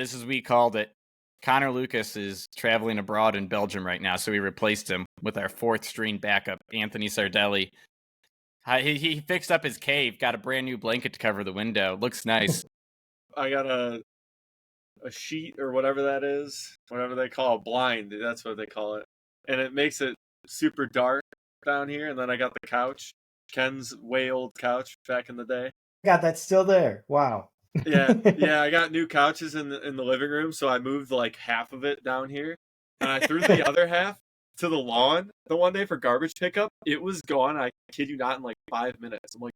just as we called it, Connor Lucas is traveling abroad in Belgium right now, so we replaced him with our fourth string backup, Anthony Sardelli. He fixed up his cave, got a brand new blanket to cover the window. Looks nice. I got a sheet or whatever that is, whatever they call a blind. That's what they call it, and it makes it super dark down here. And then I got the couch, Ken's way old couch back in the day. God, that's still there. Wow. Yeah. I got new couches in the living room, so I moved like half of it down here, and I threw the other half to the lawn the one day for garbage pickup. It was gone. I kid you not, in like 5 minutes. I'm like,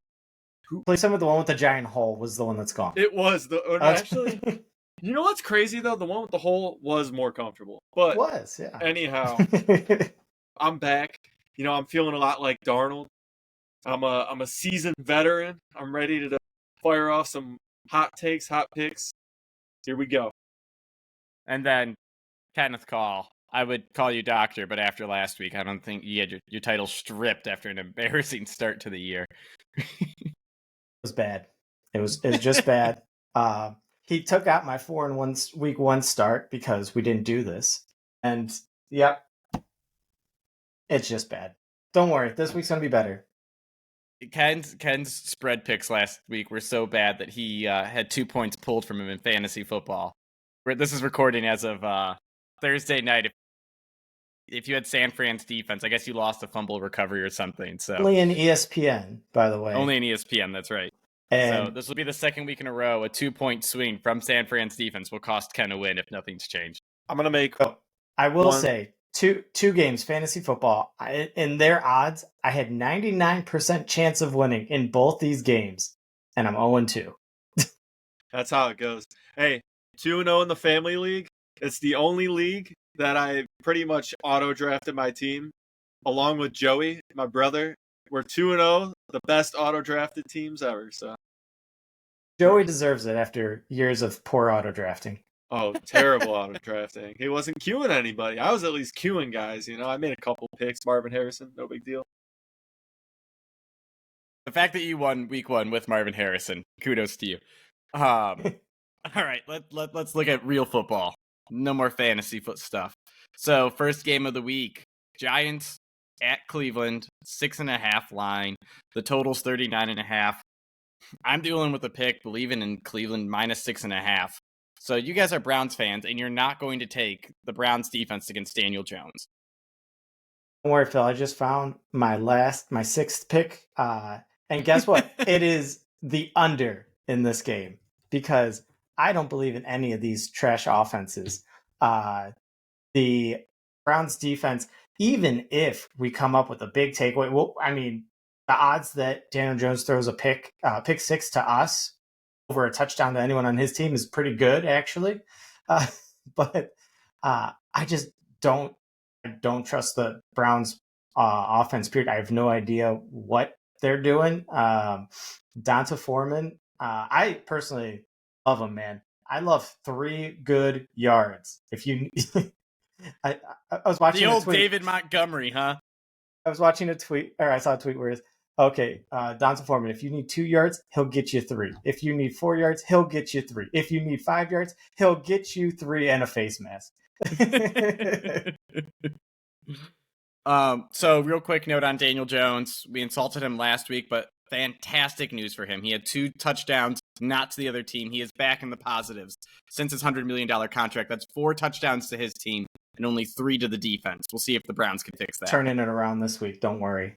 Play some of the one with the giant hole was the one that's gone. It was actually. You know what's crazy though? The one with the hole was more comfortable. But it was, yeah. Anyhow, I'm back. I'm feeling a lot like Darnold. I'm a seasoned veteran. I'm ready to fire off some hot takes, hot picks. Here we go. And then Kenneth Call. I would call you doctor, but after last week, I don't think you had your title stripped after an embarrassing start to the year. It was bad. It was just bad. He took out my 4-1 week 1 start because we didn't do this. And yep, it's just bad. Don't worry, this week's gonna be better. Ken's spread picks last week were so bad that he had 2 points pulled from him in fantasy football. This is recording as of Thursday night. If you had San Fran's defense, I guess you lost a fumble recovery or something. So only in ESPN, by the way. Only in ESPN, that's right. And so this will be the second week in a row. A 2-point swing from San Fran's defense will cost Ken a win if nothing's changed. I'm gonna make. I will say two games fantasy football. In their odds, I had 99% chance of winning in both these games, and I'm 0-2. That's how it goes. Hey, 2-0 in the family league. It's the only league that I pretty much auto drafted my team, along with Joey, my brother. We're 2-0, the best auto drafted teams ever. So Joey deserves it after years of poor auto drafting. Oh, terrible auto drafting. He wasn't queuing anybody. I was at least queuing guys. I made a couple picks. Marvin Harrison, no big deal. The fact that you won week 1 with Marvin Harrison, kudos to you. All right, let's look at real football. No more fantasy foot stuff. So first game of the week, Giants at Cleveland, 6.5 line. The total's 39.5. I'm dealing with a pick, believing in Cleveland minus 6.5. So you guys are Browns fans, and you're not going to take the Browns defense against Daniel Jones. Don't worry, Phil. I just found my sixth pick. And guess what? It is the under in this game because I don't believe in any of these trash offenses. The Browns defense, even if we come up with a big takeaway, the odds that Daniel Jones throws a pick six to us over a touchdown to anyone on his team is pretty good, actually. But I just don't trust the Browns offense, period. I have no idea what they're doing. Donta Foreman, I personally love him, man. I love 3 good yards. If you, I was watching the old David Montgomery, huh? I was watching a tweet, or I saw a tweet where it's, okay, Donta Foreman, if you need 2 yards, he'll get you 3. If you need 4 yards, he'll get you 3. If you need 5 yards, he'll get you 3 and a face mask. So real quick note on Daniel Jones. We insulted him last week, but fantastic news for him. He had 2 touchdowns, not to the other team. He is back in the positives since his $100 million contract. That's 4 touchdowns to his team and only 3 to the defense. We'll see if the Browns can fix that. Turning it around this week. Don't worry.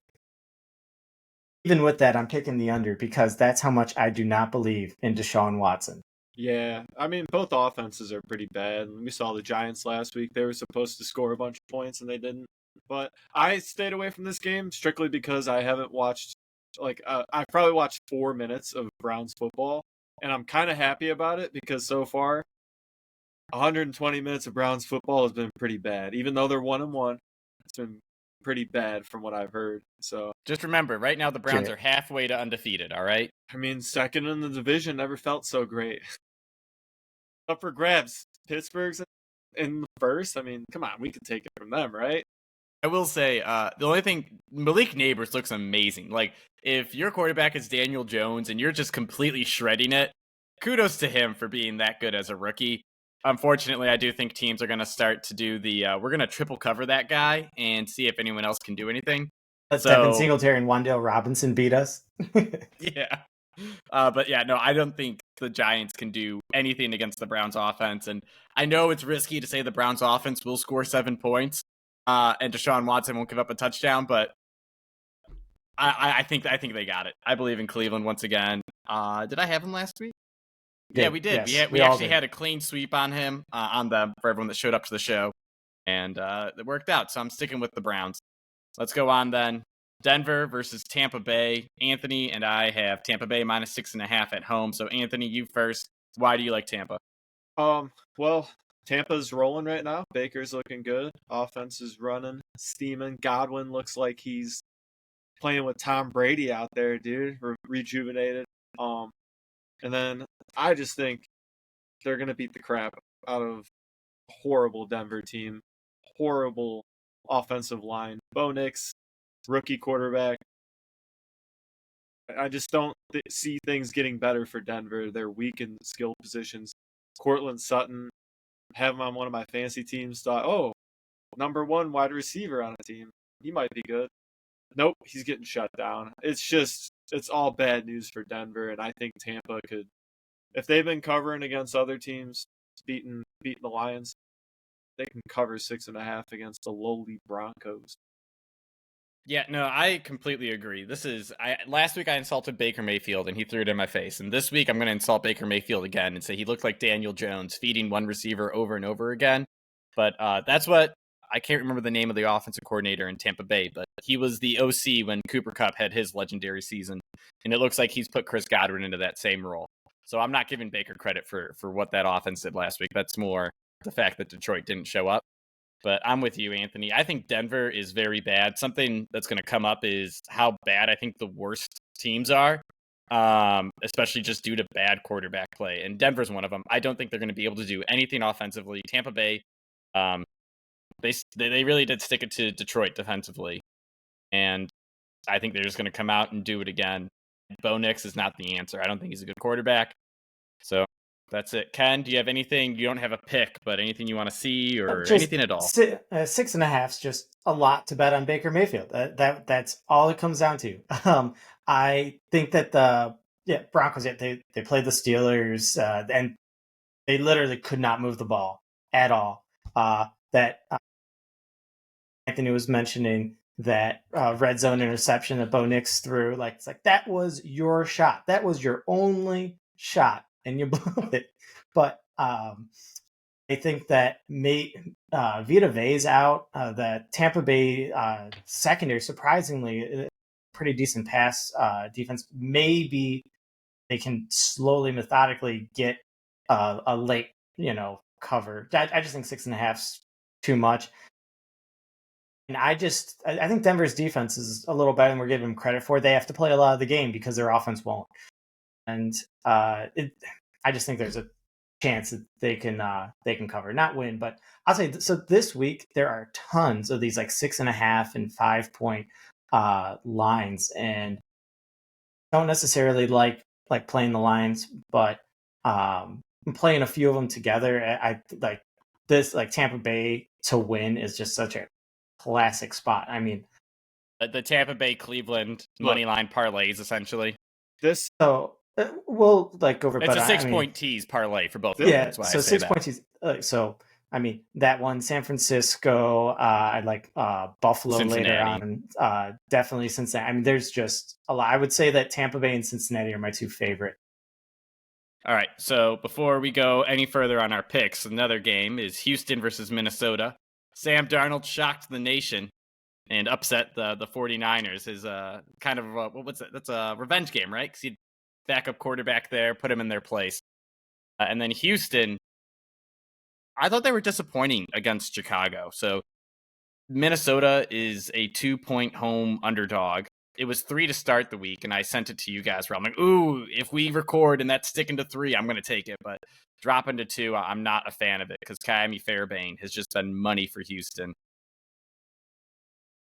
Even with that, I'm picking the under because that's how much I do not believe in Deshaun Watson. Yeah, both offenses are pretty bad. We saw the Giants last week. They were supposed to score a bunch of points, and they didn't. But I stayed away from this game strictly because I haven't watched, I probably watched 4 minutes of Browns football, and I'm kind of happy about it because so far, 120 minutes of Browns football has been pretty bad. Even though they're 1-1, it's been pretty bad from what I've heard. So just remember, right now the Browns are halfway to undefeated, all right? Second in the division never felt so great. Up for grabs. Pittsburgh's in the first. Come on, we could take it from them, right? I will say, the only thing, Malik Neighbors looks amazing. Like, if your quarterback is Daniel Jones and you're just completely shredding it, kudos to him for being that good as a rookie. unfortunately, I do think teams are going to start to do the we're going to triple cover that guy and see if anyone else can do anything. Let So Devin Singletary and Wan'Dale Robinson beat us. yeah. But yeah, no, I don't think the Giants can do anything against the Browns offense. And I know it's risky to say the Browns offense will score 7 points and Deshaun Watson won't give up a touchdown, but I think they got it. I believe in Cleveland once again. Did I have him last week? Yeah, we did. Yes, We all actually did. had a clean sweep on him, on them, for everyone that showed up to the show. And it worked out, so I'm sticking with the Browns. Let's go on then. Denver versus Tampa Bay. Anthony and I have Tampa Bay minus 6.5 at home. So Anthony, you first. Why do you like Tampa? Well, Tampa's rolling right now. Baker's looking good. Offense is running, steaming. Godwin looks like he's playing with Tom Brady out there, dude. Rejuvenated. And then I just think they're gonna beat the crap out of a horrible Denver team. Horrible offensive line. Bo Nix, rookie quarterback. I just don't see things getting better for Denver. They're weak in skill positions. Cortland Sutton, have him on one of my fantasy teams. Thought, oh, number 1 wide receiver on a team. He might be good. Nope, he's getting shut down. It's all bad news for Denver, and I think Tampa could, if they've been covering against other teams, beating the Lions, they can cover 6.5 against the lowly Broncos. Yeah, no, I completely agree. Last week I insulted Baker Mayfield and he threw it in my face. And this week I'm going to insult Baker Mayfield again and say he looked like Daniel Jones feeding one receiver over and over again. But that's what I can't remember the name of the offensive coordinator in Tampa Bay, but he was the OC when Cooper Kupp had his legendary season. And it looks like he's put Chris Godwin into that same role. So I'm not giving Baker credit for what that offense did last week. That's more the fact that Detroit didn't show up. But I'm with you, Anthony. I think Denver is very bad. Something that's going to come up is how bad I think the worst teams are, especially just due to bad quarterback play. And Denver's one of them. I don't think they're going to be able to do anything offensively. Tampa Bay, they really did stick it to Detroit defensively. And I think they're just going to come out and do it again. Bo Nix is not the answer. I don't think he's a good quarterback. So that's it. Ken, do you have anything? You don't have a pick, but anything you want to see or anything at all? 6.5 is just a lot to bet on Baker Mayfield. That's all it comes down to. I think that the Broncos, they played the Steelers and they literally could not move the ball at all. Anthony was mentioning that red zone interception that Bo Nix threw. It's like that was your shot. That was your only shot, and you blew it. But I think that Vita Vea's out. The Tampa Bay secondary, surprisingly, pretty decent pass defense. Maybe they can slowly, methodically get a late, cover. I just think 6.5's too much. And I think Denver's defense is a little better than we're giving them credit for. They have to play a lot of the game because their offense won't. And I just think there's a chance that they can cover, not win. But I'll say, so this week there are tons of these 6.5 and 5 point lines, and don't necessarily like playing the lines, but I'm playing a few of them together. I like this, Tampa Bay to win is just such a classic spot. I mean, the Tampa Bay Cleveland money line parlays essentially. So we'll go over. It's a 6-point tease parlay for both. Yeah, that's why so I say 6 point tease. So I mean that one, San Francisco. I like Buffalo Cincinnati. later on. Definitely Cincinnati. I mean, there's just a lot. I would say that Tampa Bay and Cincinnati are my two favorite. All right, so before we go any further on our picks, another game is Houston versus Minnesota. Sam Darnold shocked the nation and upset the 49ers. Is kind of what's that? That's a revenge game, right? Because he backup quarterback there, put him in their place. And then Houston, I thought they were disappointing against Chicago. So Minnesota is a 2-point home underdog. It was 3 to start the week, and I sent it to you guys where I'm like, ooh, if we record and that's sticking to 3, I'm going to take it. But dropping to 2, I'm not a fan of it because Kyami Fairbairn has just been money for Houston.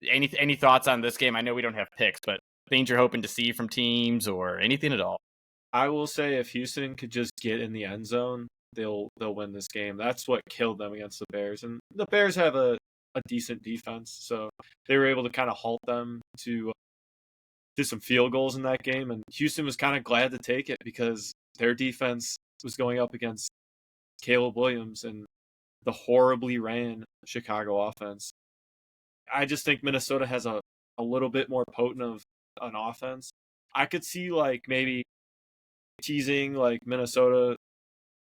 Any thoughts on this game? I know we don't have picks, but things you're hoping to see from teams or anything at all? I will say if Houston could just get in the end zone, they'll win this game. That's what killed them against the Bears. And the Bears have a decent defense, so they were able to kind of halt them to do some field goals in that game. And Houston was kind of glad to take it because their defense was going up against Caleb Williams and the horribly ran Chicago offense. I just think Minnesota has a little bit more potent of an offense. I could see like maybe teasing like Minnesota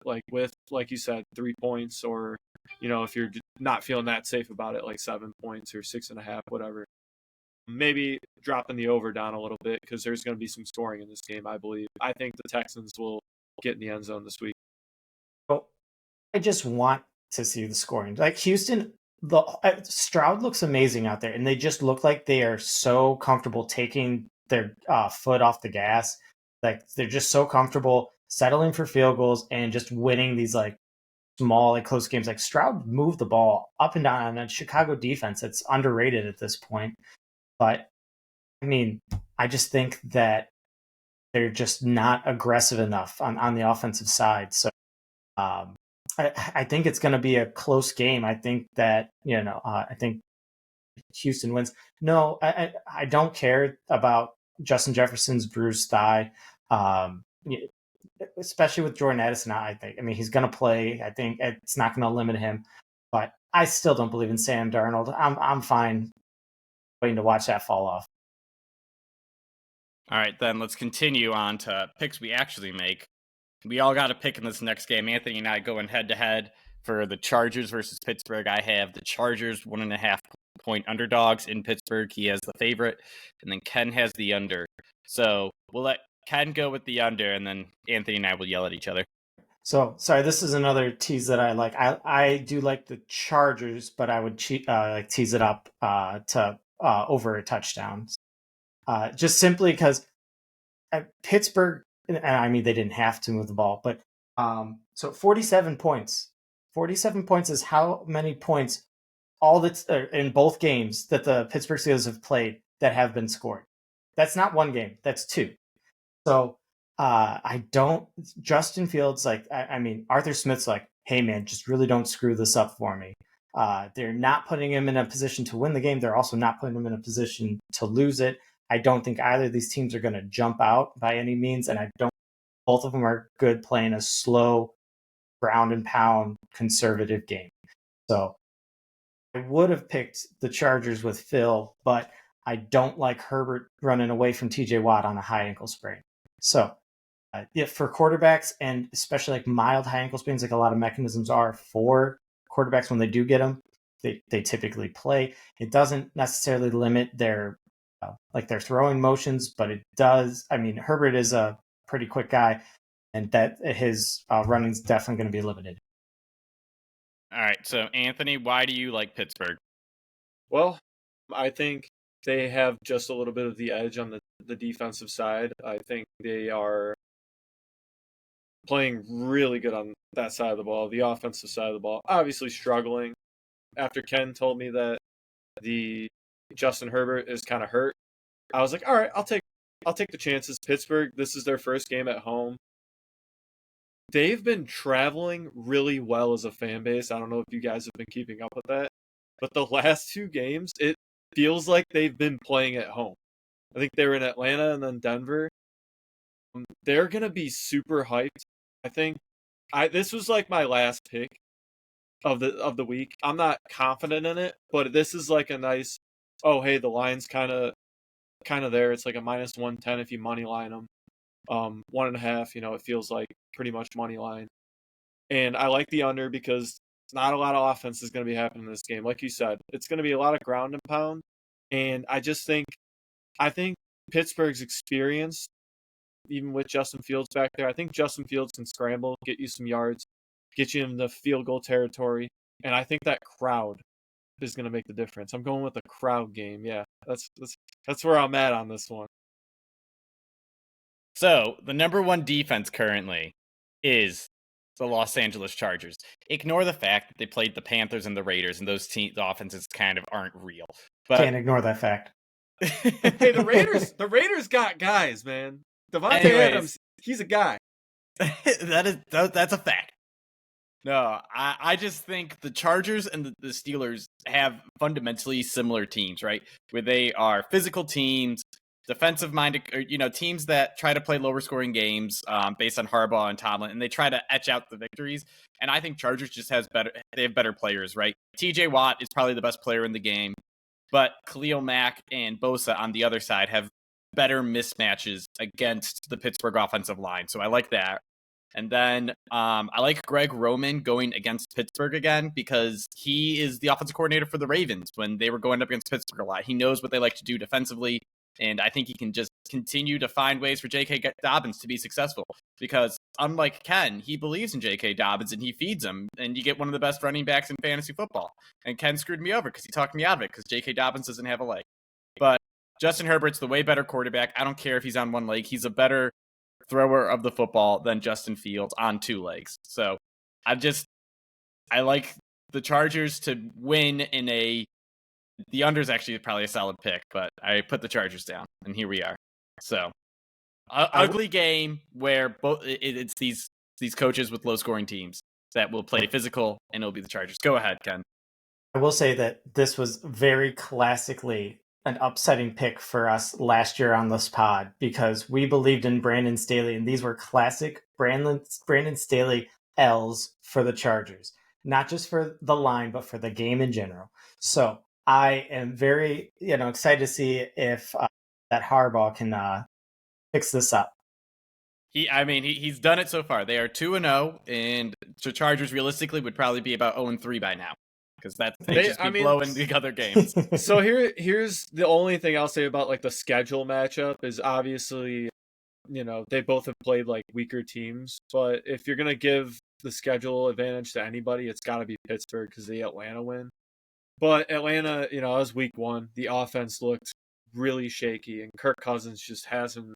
like with, like you said, 3 points, or if you're not feeling that safe about it, like 7 points or 6.5, whatever. Maybe dropping the over down a little bit because there's going to be some scoring in this game, I believe. I think the Texans will get in the end zone this week. Well, I just want to see the scoring. Like Houston, Stroud looks amazing out there, and they just look like they are so comfortable taking their foot off the gas. Like they're just so comfortable settling for field goals and just winning these like small, like close games. Like Stroud moved the ball up and down on a Chicago defense that's underrated at this point. But I mean, I just think that they're just not aggressive enough on the offensive side. So I think it's going to be a close game. I think that, I think Houston wins. No, I don't care about Justin Jefferson's bruised thigh, especially with Jordan Addison. I mean, he's going to play. I think it's not going to limit him, but I still don't believe in Sam Darnold. I'm fine waiting to watch that fall off. All right, then let's continue on to picks we actually make. We all got a pick in this next game. Anthony and I going head-to-head for the Chargers versus Pittsburgh. I have the Chargers 1.5-point underdogs in Pittsburgh. He has the favorite, and then Ken has the under. So we'll let Ken go with the under, and then Anthony and I will yell at each other. So, sorry, this is another tease that I like. I do like the Chargers, but I would tease it up to over a touchdown. Just simply because Pittsburgh, and I mean, they didn't have to move the ball, but so 47 points. 47 points is how many points in both games that the Pittsburgh Steelers have played that have been scored. That's not one game, that's 2. So Justin Fields, I mean, Arthur Smith's like, hey man, just really don't screw this up for me. They're not putting him in a position to win the game. They're also not putting him in a position to lose it. I don't think either of these teams are going to jump out by any means, and both of them are good playing a slow, ground and pound, conservative game. So I would have picked the Chargers with Phil, but I don't like Herbert running away from TJ Watt on a high ankle sprain. So if for quarterbacks, and especially like mild high ankle sprains, like a lot of mechanisms are for quarterbacks when they do get them, they typically play. It doesn't necessarily limit their their throwing motions, but it does. I mean, Herbert is a pretty quick guy, and that his running is definitely going to be limited. All right, so Anthony, why do you like Pittsburgh? Well, I think they have just a little bit of the edge on the defensive side. I think they are playing really good on that side of the ball. The offensive side of the ball, obviously struggling. After Ken told me that the Justin Herbert is kind of hurt, I was like, all right, I'll take the chances. Pittsburgh, this is their first game at home. They've been traveling really well as a fan base. I don't know if you guys have been keeping up with that, but the last 2 games, it feels like they've been playing at home. I think they were in Atlanta and then Denver. They're going to be super hyped. I think this was like my last pick of the week. I'm not confident in it, but this is like a nice, oh, hey, the line's kind of there. It's like a -110 if you money line them. 1.5, it feels like pretty much money line. And I like the under because not a lot of offense is going to be happening in this game. Like you said, it's going to be a lot of ground and pound. And I think Pittsburgh's experience, even with Justin Fields back there, I think Justin Fields can scramble, get you some yards, get you in the field goal territory. And I think that crowd is going to make the difference. I'm going with a crowd game. Yeah, that's where I'm at on this one. So the number 1 defense currently is the Los Angeles Chargers. Ignore the fact that they played the Panthers and the Raiders, and those teams' offenses kind of aren't real. But can't ignore that fact. Hey, the Raiders got guys, man. Devontae Adams, he's a guy. That's a fact. No, I just think the Chargers and the Steelers have fundamentally similar teams, right? Where they are physical teams, defensive-minded, teams that try to play lower-scoring games based on Harbaugh and Tomlin, and they try to etch out the victories. And I think Chargers just they have better players, right? T.J. Watt is probably the best player in the game, but Khalil Mack and Bosa on the other side have better mismatches against the Pittsburgh offensive line. So I like that. And then I like Greg Roman going against Pittsburgh again because he is the offensive coordinator for the Ravens when they were going up against Pittsburgh a lot. He knows what they like to do defensively, and I think he can just continue to find ways for J.K. Dobbins to be successful because unlike Ken, he believes in J.K. Dobbins and he feeds him, and you get one of the best running backs in fantasy football. And Ken screwed me over because he talked me out of it because J.K. Dobbins doesn't have a leg. But Justin Herbert's the way better quarterback. I don't care if he's on one leg. He's a better thrower of the football than Justin Fields on two legs. So I like the Chargers to win the under is actually probably a solid pick, but I put the Chargers down and here we are. So ugly game where it's these coaches with low scoring teams that will play physical and it'll be the Chargers. Go ahead, Ken. I will say that this was very classically an upsetting pick for us last year on this pod because we believed in Brandon Staley, and these were classic Brandon Staley L's for the Chargers, not just for the line, but for the game in general. So I am very, excited to see if that Harbaugh can fix this up. He's done it so far. They are 2-0, and the Chargers realistically would probably be about 0-3 by now. Because they just be blowing the other games. So here's the only thing I'll say about like the schedule matchup is obviously, they both have played like weaker teams. But if you're gonna give the schedule advantage to anybody, it's got to be Pittsburgh because the Atlanta win. But Atlanta, it was week 1. The offense looked really shaky, and Kirk Cousins just hasn't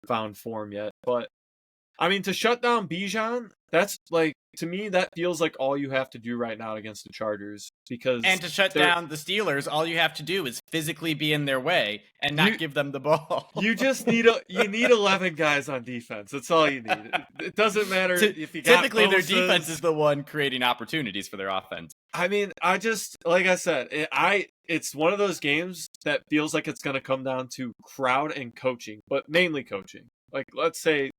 found form yet. But I mean, to shut down Bijan, that's like, to me, that feels like all you have to do right now against the Chargers. And to shut down the Steelers, all you have to do is physically be in their way and not give them the ball. You just need 11 guys on defense. That's all you need. It doesn't matter if you got typically their defense is the one creating opportunities for their offense. I mean, like I said, it's one of those games that feels like it's going to come down to crowd and coaching, but mainly coaching. Like, let's say.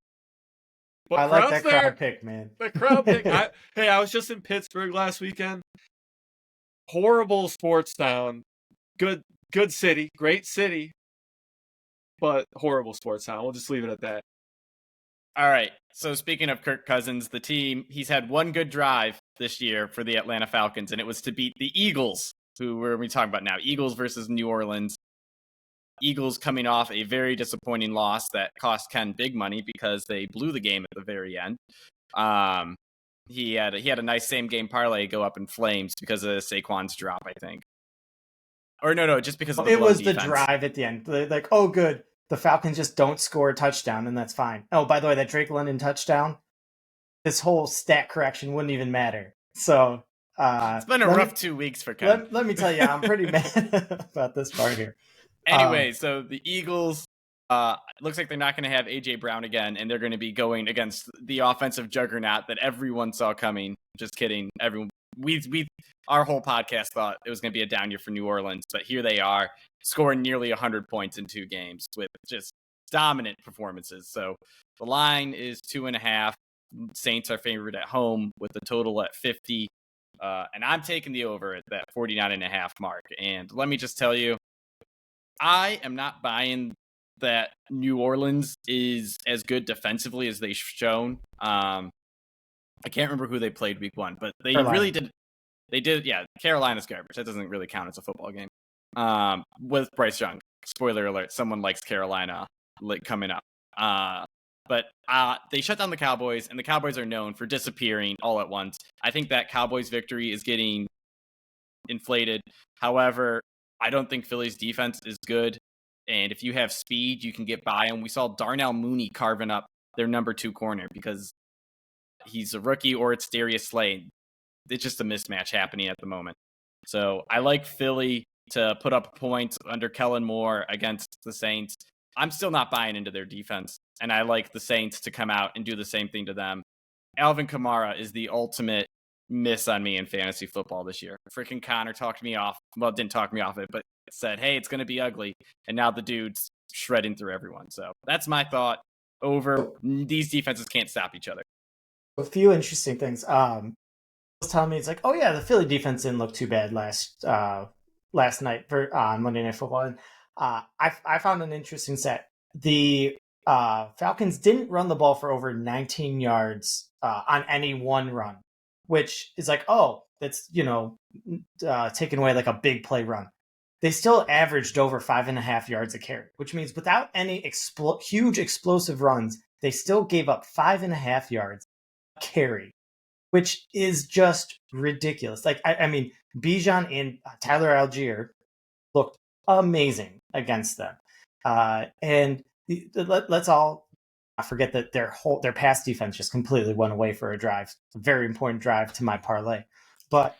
But I like that crowd pick, man. The crowd pick. I was just in Pittsburgh last weekend. Horrible sports town. Good city. Great city. But horrible sports town. We'll just leave it at that. All right. So speaking of Kirk Cousins, the team, he's had one good drive this year for the Atlanta Falcons, and it was to beat the Eagles, who we're talking about now. Eagles versus New Orleans. Eagles coming off a very disappointing loss that cost Ken big money because they blew the game at the very end. He had a nice same game parlay go up in flames because of Saquon's drop, I think. Or no, just because of the was defense. The drive at the end. Like, oh, good. The Falcons just don't score a touchdown, and that's fine. Oh, by the way, that Drake London touchdown, this whole stat correction wouldn't even matter. So it's been a rough 2 weeks for Ken. Let me tell you, I'm pretty mad about this part here. Anyway, so the Eagles, looks like they're not going to have A.J. Brown again, and they're going to be going against the offensive juggernaut that everyone saw coming. Just kidding. Our whole podcast thought it was going to be a down year for New Orleans, but here they are, scoring nearly 100 points in 2 games with just dominant performances. So the line is 2.5. Saints are favored at home with the total at 50. And I'm taking the over at that 49.5 mark. And let me just tell you, I am not buying that New Orleans is as good defensively as they've shown. I can't remember who they played week 1, but they Carolina. really did. They did, yeah. Carolina's garbage. That doesn't really count as a football game. With Bryce Young. Spoiler alert, someone likes Carolina coming up. But they shut down the Cowboys, and the Cowboys are known for disappearing all at once. I think that Cowboys victory is getting inflated. However, I don't think Philly's defense is good. And if you have speed, you can get by. And we saw Darnell Mooney carving up their number 2 corner because he's a rookie or it's Darius Slay. It's just a mismatch happening at the moment. So I like Philly to put up points under Kellen Moore against the Saints. I'm still not buying into their defense. And I like the Saints to come out and do the same thing to them. Alvin Kamara is the ultimate miss on me in fantasy football this year. Freaking Connor talked me off. Well, didn't talk me off it, but said, hey, it's going to be ugly. And now the dude's shredding through everyone. So that's my thought. Over. These defenses can't stop each other. A few interesting things. Was telling me, it's like, oh yeah, the Philly defense didn't look too bad last night on Monday Night Football. And I found an interesting stat. The Falcons didn't run the ball for over 19 yards on any one run, which is like, oh, that's taking away like a big play run. They still averaged over 5.5 yards a carry, which means without any huge explosive runs, they still gave up 5.5 yards a carry, which is just ridiculous. Like, I mean, Bijan and Tyler Algier looked amazing against them. And let's all forget that their pass defense just completely went away for a drive. A very important drive to my parlay. But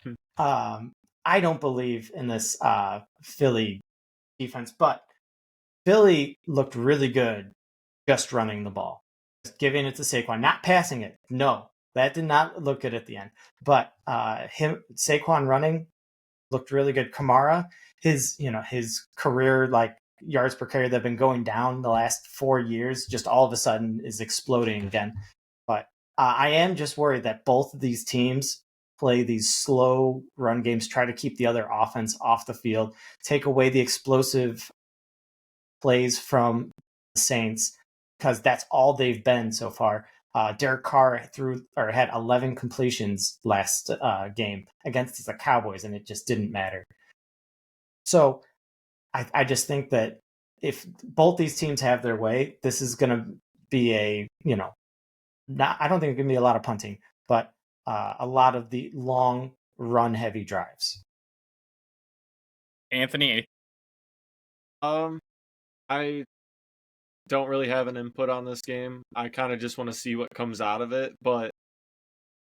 I don't believe in this Philly defense. But Philly looked really good just running the ball. Just giving it to Saquon, not passing it. No, that did not look good at the end. But Saquon running looked really good. Kamara, his career like yards per carry that have been going down the last 4 years, just all of a sudden is exploding again. But I am just worried that both of these teams play these slow run games, try to keep the other offense off the field, take away the explosive plays from the Saints, because that's all they've been so far. Derek Carr had 11 completions last game against the Cowboys, and it just didn't matter. So I just think that if both these teams have their way, this is going to be I don't think it's going to be a lot of punting, but a lot of the long run-heavy drives. Anthony? I don't really have an input on this game. I kind of just want to see what comes out of it. But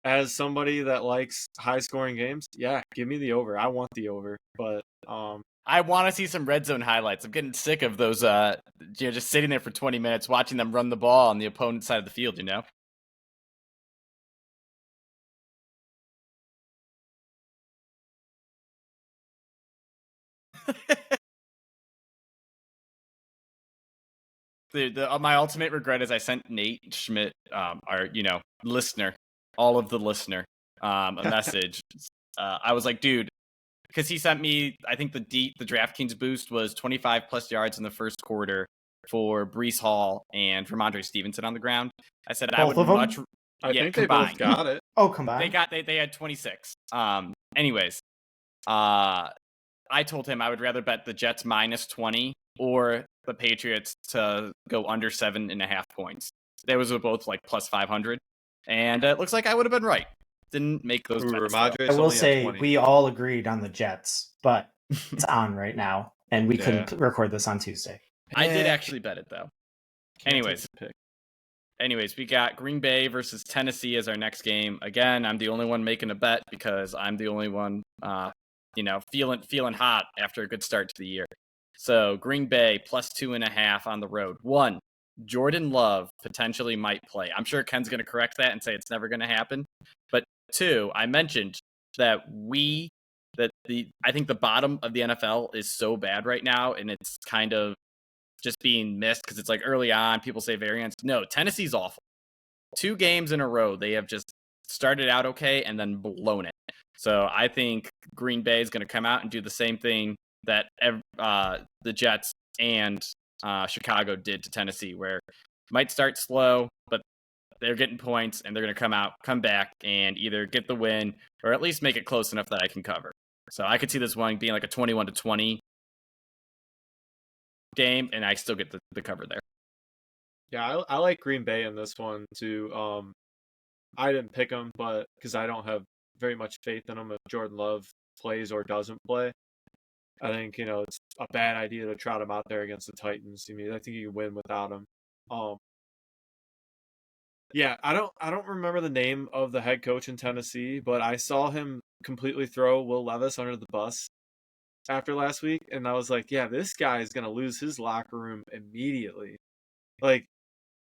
as somebody that likes high-scoring games, yeah, give me the over. I want the over. But I want to see some red zone highlights. I'm getting sick of those, just sitting there for 20 minutes watching them run the ball on the opponent's side of the field, My ultimate regret is I sent Nate Schmidt, our listener, all of the listener, a message. I was like, dude, because he sent me, I think the DraftKings boost was 25 plus yards in the first quarter for Brees Hall and Ramondre Stevenson on the ground. I said I would much. I think they both got it. Oh, combined. They had 26. Anyways, I told him I would rather bet the Jets minus 20 or the Patriots to go under 7.5 points. Those were both like plus 500, and it looks like I would have been right. Didn't make those bets. I will say we all agreed on the Jets, but it's on right now, and we couldn't record this on Tuesday. I did actually bet it though. Anyways, we got Green Bay versus Tennessee as our next game. Again, I'm the only one making a bet because I'm the only one, feeling hot after a good start to the year. So Green Bay plus 2.5 on the road. 1, Jordan Love potentially might play. I'm sure Ken's going to correct that and say it's never going to happen. But 2, I mentioned that I think the bottom of the NFL is so bad right now, and it's kind of just being missed because it's like early on, people say variance. No, Tennessee's awful. 2 games in a row, they have just started out okay and then blown it. So I think Green Bay is going to come out and do the same thing that the Jets and Chicago did to Tennessee, where it might start slow, but they're getting points and they're going to come back and either get the win or at least make it close enough that I can cover. So I could see this one being like a 21-20 game, and I still get the cover there. Yeah, I like Green Bay in this one too. I didn't pick them, but because I don't have very much faith in them if Jordan Love plays or doesn't play. I think it's a bad idea to trot him out there against the Titans. I think you can win without him. Yeah, I don't remember the name of the head coach in Tennessee, but I saw him completely throw Will Levis under the bus after last week, and I was like, yeah, this guy is gonna lose his locker room immediately. Like,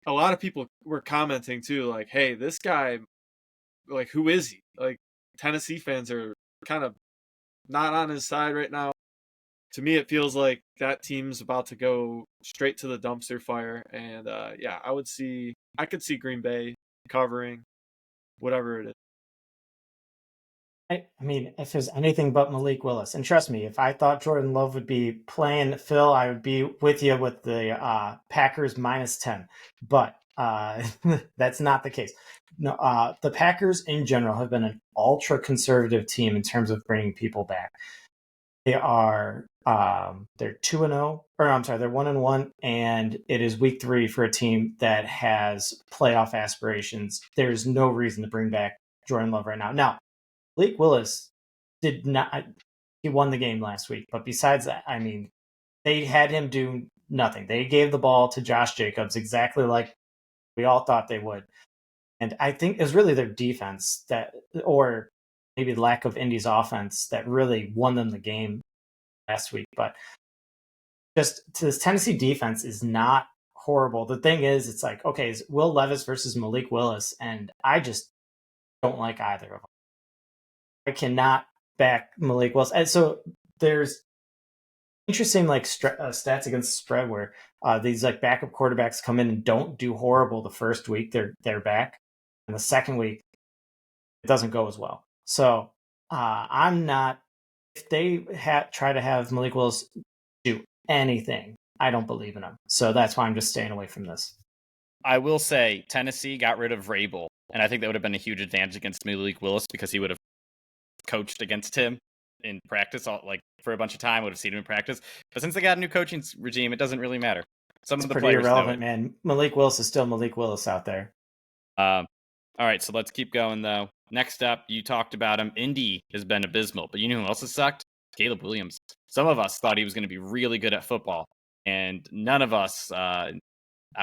a lot of people were commenting too, like, hey, this guy, like, who is he? Like, Tennessee fans are kind of not on his side right now. To me, it feels like that team's about to go straight to the dumpster fire. And I could see Green Bay covering whatever it is. I mean, if there's anything but Malik Willis, and trust me, if I thought Jordan Love would be playing Phil, I would be with you with the Packers -10. But that's not the case. No, the Packers in general have been an ultra conservative team in terms of bringing people back. They are they're 2-0, or I'm sorry, they're 1-1, and it is week 3 for a team that has playoff aspirations. There's no reason to bring back Jordan Love right now. Now, Malik Willis did not. He won the game last week, but besides that, I mean, they had him do nothing. They gave the ball to Josh Jacobs exactly like we all thought they would. And I think it was really their defense that, or maybe lack of Indy's offense, that really won them the game last week. But just this Tennessee defense is not horrible. The thing is, it's like, okay, it's Will Levis versus Malik Willis, and I just don't like either of them. I cannot back Malik Willis. And so there's interesting stats against the spread where these like backup quarterbacks come in and don't do horrible the first week they're back, and the second week it doesn't go as well. So I'm not. If they try to have Malik Willis do anything, I don't believe in him. So that's why I'm just staying away from this. I will say Tennessee got rid of Vrabel, and I think that would have been a huge advantage against Malik Willis because he would have coached against him in practice for a bunch of time, would have seen him in practice. But since they got a new coaching regime, it doesn't really matter. Some of the pretty players irrelevant, man. Malik Willis is still Malik Willis out there. All right, so let's keep going though. Next up, you talked about him. Indy has been abysmal, but you know who else has sucked? Caleb Williams. Some of us thought he was going to be really good at football, and none of us. I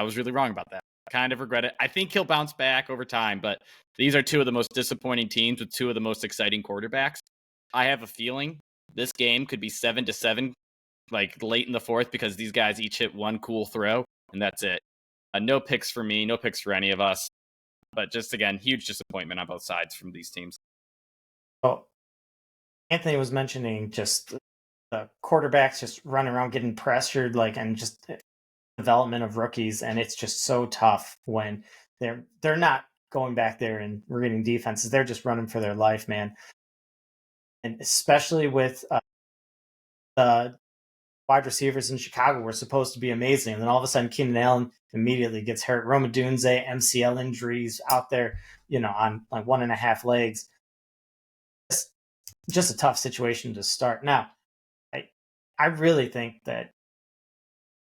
was really wrong about that. Kind of regret it. I think he'll bounce back over time, but these are two of the most disappointing teams with two of the most exciting quarterbacks. I have a feeling this game could be 7-7, like late in the fourth, because these guys each hit one cool throw, and that's it. No picks for me, no picks for any of us. But just, again, huge disappointment on both sides from these teams. Well, Anthony was mentioning just the quarterbacks just running around getting pressured, and just development of rookies, and it's just so tough when they're not going back there and reading defenses. They're just running for their life, man. And especially with the wide receivers in Chicago were supposed to be amazing. And then all of a sudden, Keenan Allen immediately gets hurt. Rome Odunze, MCL injuries out there, on like 1.5 legs. Just a tough situation to start. Now, I really think that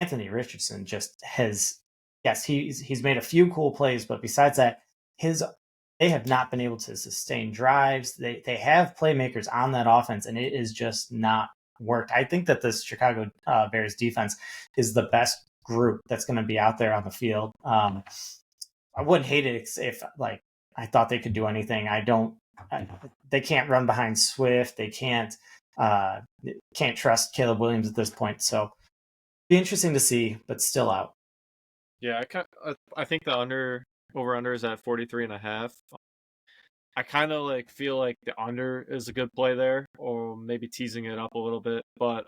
Anthony Richardson just has, yes, he's made a few cool plays, but besides that, they have not been able to sustain drives. They have playmakers on that offense, and it is just not worked. I think that this Chicago Bears defense is the best group that's going to be out there on the field. I wouldn't hate it if I thought they could do anything. They can't run behind Swift. They can't trust Caleb Williams at this point. So be interesting to see, but still out. Yeah, I think the over/under is at 43.5. I kind of feel like the under is a good play there, or maybe teasing it up a little bit. But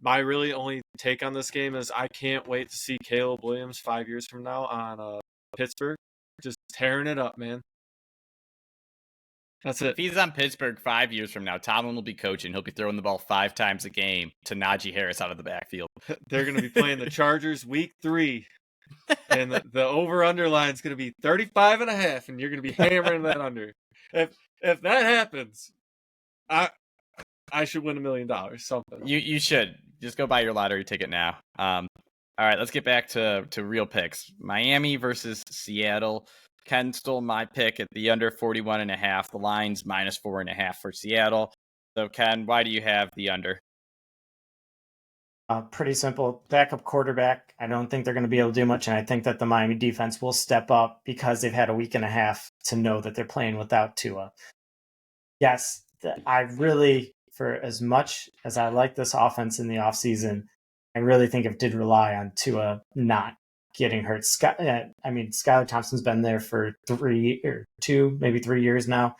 my really only take on this game is I can't wait to see Caleb Williams 5 years from now on Pittsburgh, just tearing it up, man. That's it. If he's on Pittsburgh 5 years from now, Tomlin will be coaching. He'll be throwing the ball 5 times a game to Najee Harris out of the backfield. They're going to be playing the Chargers week 3. And the over-under line is going to be 35.5, and you're going to be hammering that under. If that happens, I should win $1 million. Something. You should just go buy your lottery ticket now. All right, let's get back to real picks. Miami versus Seattle. Ken stole my pick at the under 41.5. The line's -4.5 for Seattle. So Ken, why do you have the under? Pretty simple. Backup quarterback. I don't think they're going to be able to do much, and I think that the Miami defense will step up because they've had a week and a half to know that they're playing without Tua. Yes, I really, for as much as I like this offense in the offseason, I really think it did rely on Tua not getting hurt. Skylar Thompson's been there for 2, maybe 3 years now.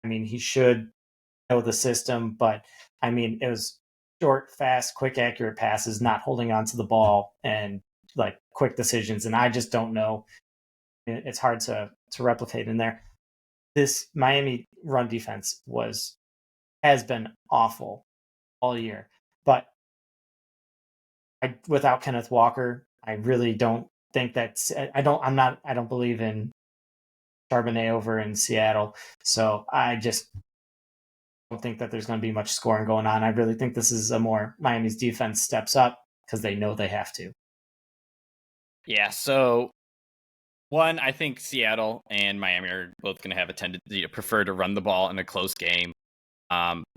I mean, he should know the system, but I mean, it was short, fast, quick, accurate passes, not holding on to the ball, and like quick decisions. And I just don't know. It's hard to replicate in there. This Miami run defense has been awful all year, but without Kenneth Walker, I really don't think that's. I don't believe in Charbonnet over in Seattle, so I just don't think that there's going to be much scoring going on. I really think this is a more Miami's defense steps up because they know they have to. Yeah, so one, I think Seattle and Miami are both going to have a tendency to prefer to run the ball in a close game.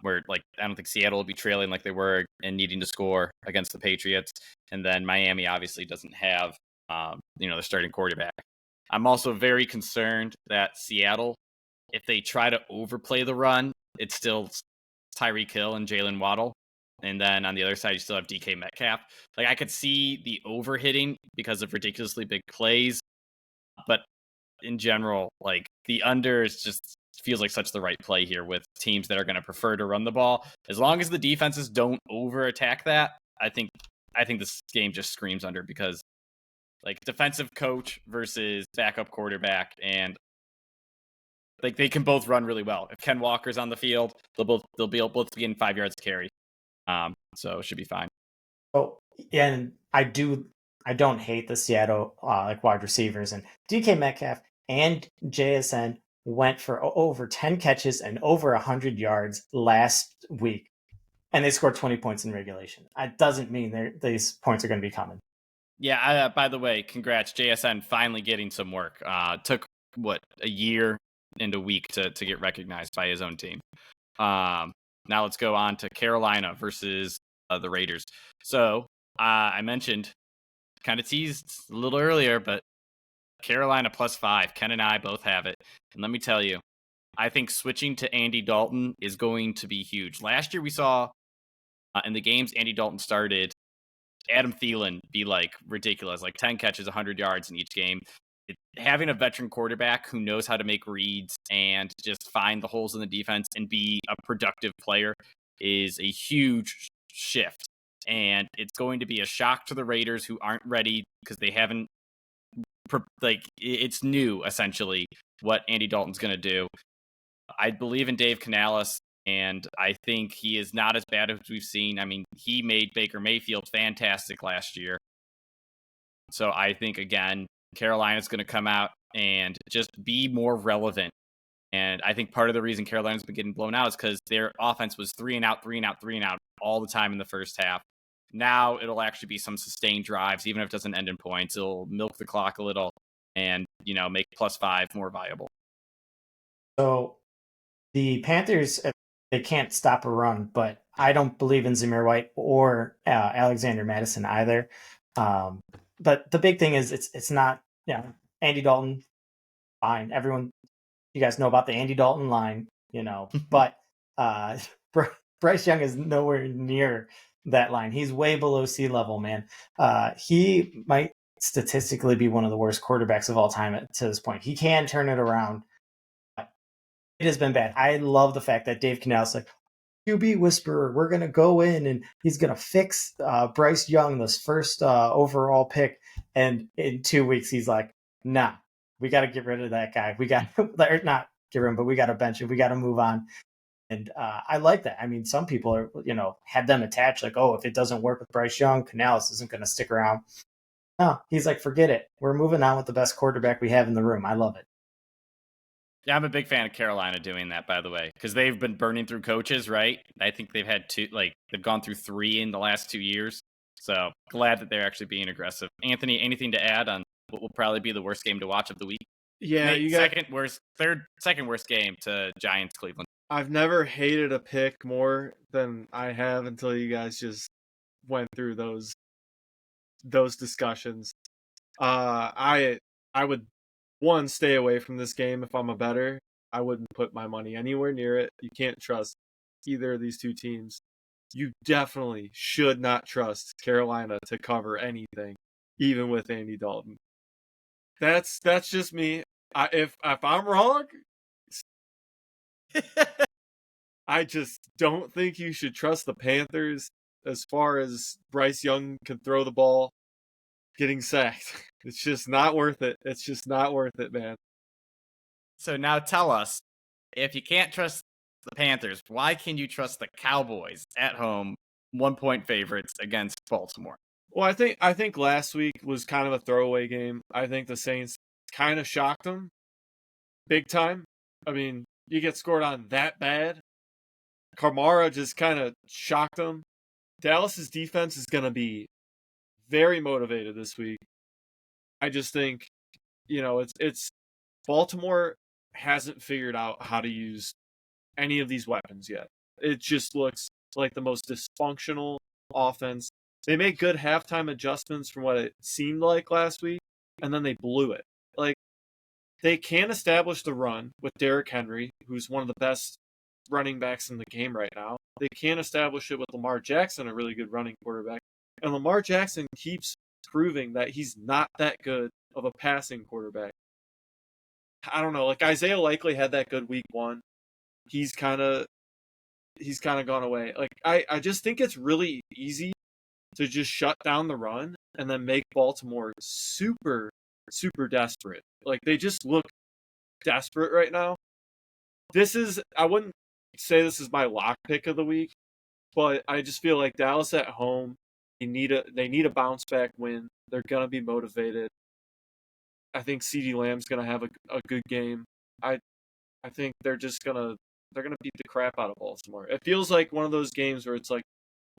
Where like I don't think Seattle will be trailing like they were and needing to score against the Patriots, and then Miami obviously doesn't have their starting quarterback. I'm also very concerned that Seattle, if they try to overplay the run, it's still Tyreek Hill and Jalen Waddle. And then on the other side, you still have DK Metcalf. Like I could see the overhitting because of ridiculously big plays, but in general, like the under is just feels like such the right play here with teams that are going to prefer to run the ball. As long as the defenses don't over attack that, I think this game just screams under because like defensive coach versus backup quarterback, and like they can both run really well. If Ken Walker's on the field, they'll be both be in 5 yards carry. So it should be fine. Oh, and I don't hate the Seattle like wide receivers, and DK Metcalf and JSN went for over 10 catches and over 100 yards last week, and they scored 20 points in regulation. It doesn't mean these points are going to be coming. Yeah. By the way, congrats, JSN finally getting some work. Took a year and a week to get recognized by his own team. Now let's go on to Carolina versus the Raiders. So I mentioned, kind of teased a little earlier, but Carolina +5. Ken and I both have it. And let me tell you, I think switching to Andy Dalton is going to be huge. Last year we saw in the games Andy Dalton started, Adam Thielen be like ridiculous, like 10 catches, 100 yards in each game. Having a veteran quarterback who knows how to make reads and just find the holes in the defense and be a productive player is a huge shift. And it's going to be a shock to the Raiders who aren't ready because they haven't, like, it's new essentially what Andy Dalton's going to do. I believe in Dave Canales, and I think he is not as bad as we've seen. I mean, he made Baker Mayfield fantastic last year. So I think, again, Carolina's going to come out and just be more relevant. And I think part of the reason Carolina's been getting blown out is because their offense was 3 and out, 3 and out, 3 and out all the time in the first half. Now it'll actually be some sustained drives, even if it doesn't end in points. It'll milk the clock a little and, make +5 more viable. So the Panthers, they can't stop a run, but I don't believe in Zamir White or Alexander Madison either. But the big thing is it's not, Andy Dalton, fine. Everyone, you guys know about the Andy Dalton line, but Bryce Young is nowhere near that line. He's way below sea level, man. He might statistically be one of the worst quarterbacks of all time to this point. He can turn it around. It has been bad. I love the fact that Dave Canales like, QB whisperer, we're going to go in and he's going to fix Bryce Young, this first overall pick. And in 2 weeks, he's like, nah, we got to get rid of that guy. We got not get rid of him, but we got to bench him. We got to move on. And I like that. I mean, some people are, had them attached like, oh, if it doesn't work with Bryce Young, Canales isn't going to stick around. No, he's like, forget it. We're moving on with the best quarterback we have in the room. I love it. Yeah, I'm a big fan of Carolina doing that, by the way, because they've been burning through coaches, right? I think they've had they've gone through 3 in the last 2 years. So glad that they're actually being aggressive. Anthony, anything to add on what will probably be the worst game to watch of the week? Yeah, second worst game to Giants Cleveland. I've never hated a pick more than I have until you guys just went through those discussions. I would stay away from this game if I'm a bettor. I wouldn't put my money anywhere near it. You can't trust either of these two teams. You definitely should not trust Carolina to cover anything, even with Andy Dalton. That's just me. If I'm wrong, I just don't think you should trust the Panthers as far as Bryce Young can throw the ball getting sacked. It's just not worth it. It's just not worth it, man. So now tell us, if you can't trust the Panthers, why can you trust the Cowboys at home, 1-point favorites against Baltimore? Well, I think last week was kind of a throwaway game. I think the Saints kind of shocked them big time. I mean, you get scored on that bad. Kamara just kind of shocked them. Dallas's defense is going to be very motivated this week. I just think, it's Baltimore hasn't figured out how to use any of these weapons yet. It just looks like the most dysfunctional offense. They made good halftime adjustments from what it seemed like last week, and then they blew it. Like, they can establish the run with Derrick Henry, who's one of the best running backs in the game right now. They can establish it with Lamar Jackson, a really good running quarterback. And Lamar Jackson keeps proving that he's not that good of a passing quarterback. I don't know, like Isaiah Likely had that good week 1. He's kind of gone away. Like I just think it's really easy to just shut down the run and then make Baltimore super desperate. Like they just look desperate right now. I wouldn't say this is my lock pick of the week, but I just feel like Dallas at home, they need a bounce back win. They're gonna be motivated. I think CeeDee Lamb's gonna have a good game. I think they're gonna beat the crap out of Baltimore. It feels like one of those games where it's like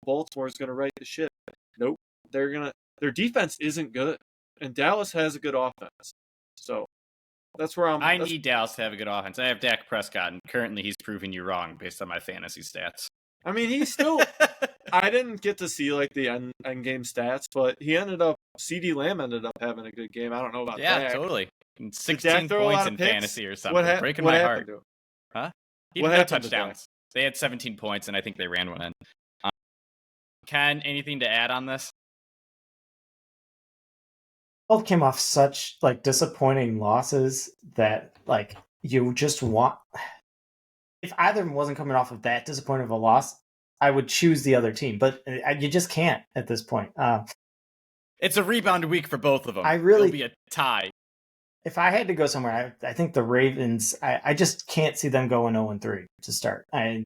Baltimore's gonna right the ship. Nope. Their defense isn't good. And Dallas has a good offense. So that's where I need Dallas to have a good offense. I have Dak Prescott, and currently he's proving you wrong based on my fantasy stats. I mean, he's still. I didn't get to see like the end game stats, but CeeDee Lamb ended up having a good game. I don't know about Dak. Yeah, totally. 16 points in fantasy or something. Breaking my heart. Huh? He had no touchdowns. They had 17 points, and I think they ran one in. Ken, anything to add on this? Both came off such like disappointing losses that like you just want. If either of them wasn't coming off of that disappointing of a loss, I would choose the other team, but you just can't at this point. It's a rebound week for both of them. It'll be a tie. If I had to go somewhere, I think the Ravens. I just can't see them going 0-3 to start. I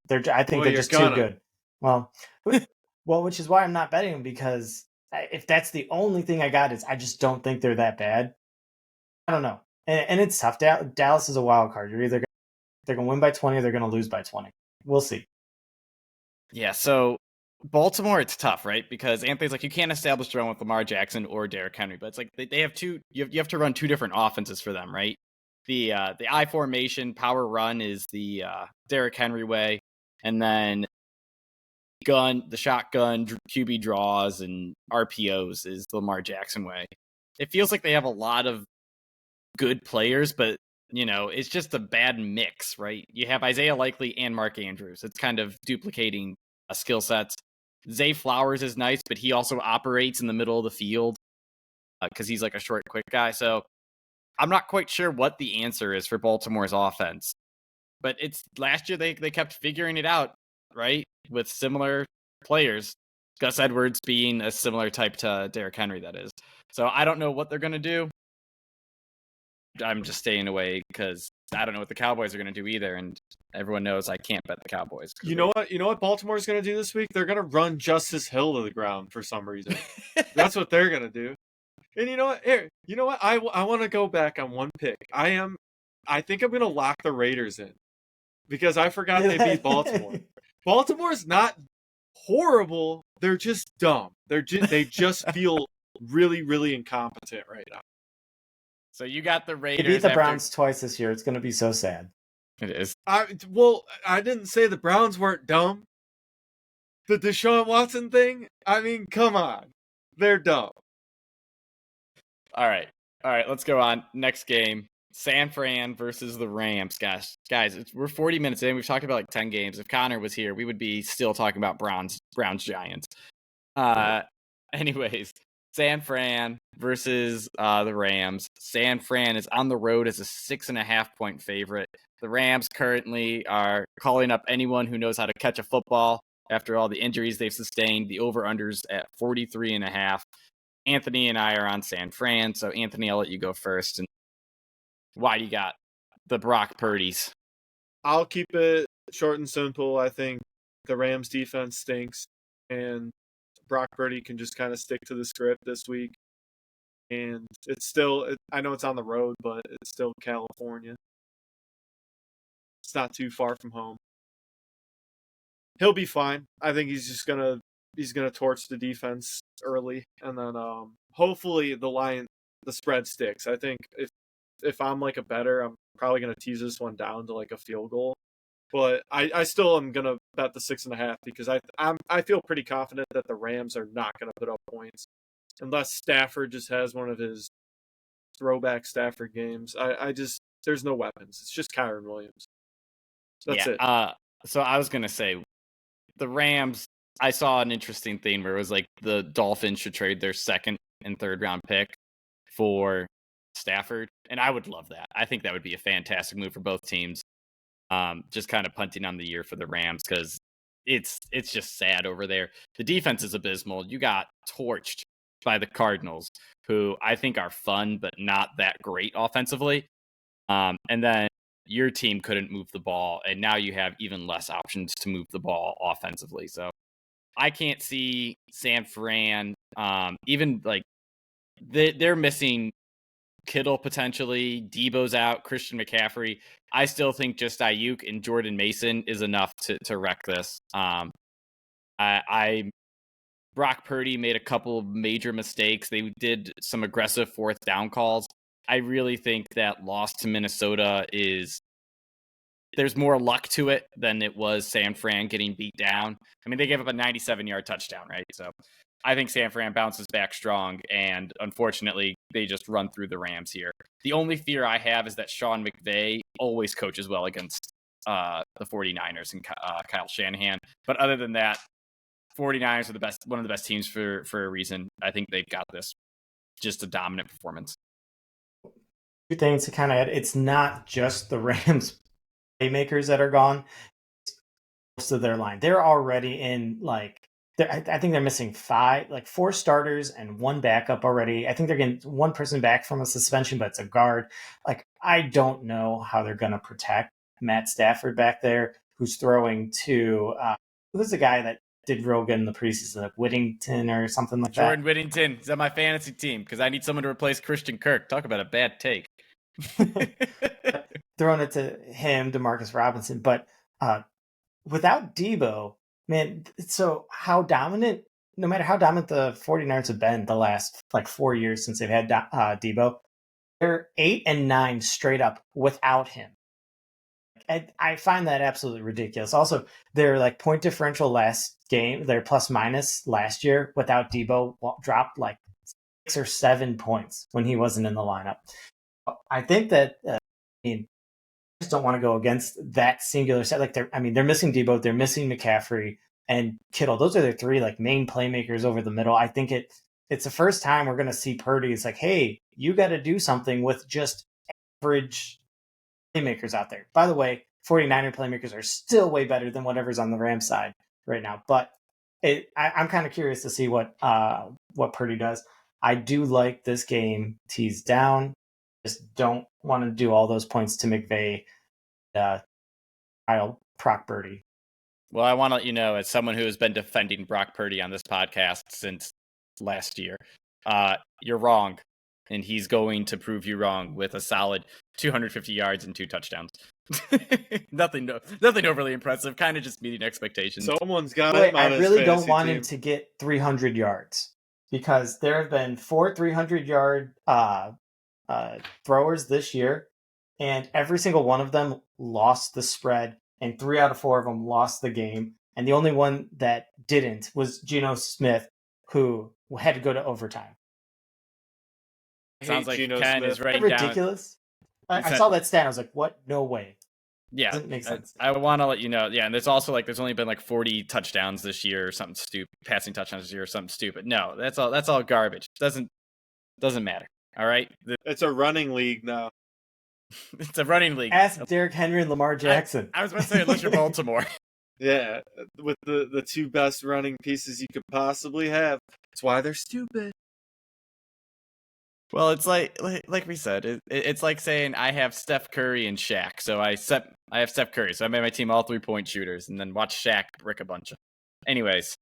think they're just too good. Well, which is why I'm not betting them, because if that's the only thing I got, is I just don't think they're that bad. I don't know, and it's tough. Dallas is a wild card. They're going to win by 20 or they're going to lose by 20. We'll see. Yeah, so Baltimore, it's tough, right? Because Anthony's like, you can't establish the run with Lamar Jackson or Derrick Henry, but it's like they have two. You have to run two different offenses for them, right? The I formation power run is the Derrick Henry way, and then the shotgun QB draws and RPOs is the Lamar Jackson way. It feels like they have a lot of good players, but it's just a bad mix, right? You have Isaiah Likely and Mark Andrews. It's kind of duplicating skill sets. Zay Flowers is nice, but he also operates in the middle of the field because he's like a short, quick guy. So I'm not quite sure what the answer is for Baltimore's offense. But it's last year they kept figuring it out, right? With similar players. Gus Edwards being a similar type to Derrick Henry, that is. So I don't know what they're going to do. I'm just staying away because I don't know what the Cowboys are going to do either, and everyone knows I can't bet the Cowboys. You know what Baltimore's going to do this week? They're going to run Justice Hill to the ground for some reason. That's what they're going to do. And you know what? Here, I want to go back on one pick. I think I'm going to lock the Raiders in because I forgot they beat Baltimore. Baltimore's not horrible. They're just dumb. They just feel really, really incompetent right now. So you got the Raiders. They beat the Browns twice this year. It's going to be so sad. It is. I didn't say the Browns weren't dumb. The Deshaun Watson thing, I mean, come on. They're dumb. All right, let's go on. Next game, San Fran versus the Rams. Guys, we're 40 minutes in. We've talked about like 10 games. If Connor was here, we would be still talking about Browns Giants. Anyways, San Fran versus the Rams. San Fran is on the road as a 6.5-point favorite. The Rams currently are calling up anyone who knows how to catch a football after all the injuries they've sustained. The over-under's at 43.5. Anthony and I are on San Fran, so Anthony, I'll let you go first. And why do you got the Brock Purdy's? I'll keep it short and simple. I think the Rams defense stinks, and Brock Purdy can just kind of stick to the script this week. And it's still, I know it's on the road, but it's still California. It's not too far from home. He'll be fine. I think he's gonna torch the defense early, and then hopefully the spread sticks. I think if I'm like a bettor, I'm probably gonna tease this one down to like a field goal. But I still am gonna bet the 6.5 because I feel pretty confident that the Rams are not gonna put up points unless Stafford just has one of his throwback Stafford games. There's no weapons. It's just Kyron Williams. That's it. So I was gonna say the Rams. I saw an interesting thing where it was like the Dolphins should trade their second and third round pick for Stafford, and I would love that. I think that would be a fantastic move for both teams. Just kind of punting on the year for the Rams because it's just sad over there. The defense is abysmal. You got torched by the Cardinals, who I think are fun but not that great offensively. And then your team couldn't move the ball, and now you have even less options to move the ball offensively. So I can't see San Fran even like they're missing Kittle potentially. Debo's out. Christian McCaffrey. I still think just Ayuk and Jordan Mason is enough to wreck this. Brock Purdy made a couple of major mistakes. They did some aggressive fourth down calls. I really think that loss to Minnesota there's more luck to it than it was San Fran getting beat down. I mean, they gave up a 97-yard touchdown, right? So I think San Fran bounces back strong, and unfortunately, they just run through the Rams here. The only fear I have is that Sean McVay always coaches well against the 49ers and Kyle Shanahan. But other than that, 49ers are one of the best teams for a reason. I think they've got this. Just a dominant performance. Two things to kind of add. It's not just the Rams playmakers that are gone. Most of their line. They're already in I think they're missing 4 starters and 1 backup already. I think they're getting 1 person back from a suspension, but it's a guard. I don't know how they're going to protect Matt Stafford back there, who's throwing to who's the guy that did real good in the preseason, like Whittington or something like that. Jordan Whittington is on my fantasy team because I need someone to replace Christian Kirk. Talk about a bad take. Throwing it to him, DeMarcus Robinson, but without Debo, man, so how dominant, no matter how dominant the 49ers have been the last 4 years since they've had Debo, they're 8-9 straight up without him. I find that absolutely ridiculous. Also, their point differential last game, their plus minus last year without Debo dropped 6 or 7 points when he wasn't in the lineup. I think that I just don't want to go against that singular set. They're missing Debo, they're missing McCaffrey and Kittle. Those are their 3 main playmakers over the middle. I think it's the first time we're going to see Purdy. It's hey, you got to do something with just average playmakers out there. By the way, 49er playmakers are still way better than whatever's on the Rams side right now. But I'm kind of curious to see what Purdy does. I do like this game teased down. Just don't want to do all those points to McVay, Brock Purdy. Well, I want to let you know, as someone who has been defending Brock Purdy on this podcast since last year, you're wrong. And he's going to prove you wrong with a solid 250 yards and 2 touchdowns. Nothing overly impressive. Kind of just meeting expectations. Someone's got it. I really don't want him to get 300 yards because there have been 4 300-yard throwers this year, and every single one of them lost the spread, and 3 out of 4 of them lost the game. And the only one that didn't was Geno Smith, who had to go to overtime. Sounds like Geno Ken Smith. is writing ridiculous. down. I saw that stat. I was like, "What? No way!" Yeah, Doesn't make sense. I want to let you know. Yeah, and there's also there's only been 40 touchdowns this year or something stupid, passing touchdowns this year or something stupid. No, that's all garbage. Doesn't matter. All right, It's a running league now. it's a running league. Ask Derrick Henry and Lamar Jackson. I was about to say unless you're Baltimore. Yeah, with the two best running pieces you could possibly have. That's why they're stupid. Well, it's like we said, it's like saying I have Steph Curry and Shaq. So I have Steph Curry, so I made my team all 3-point shooters, and then watch Shaq brick a bunch of. Anyways,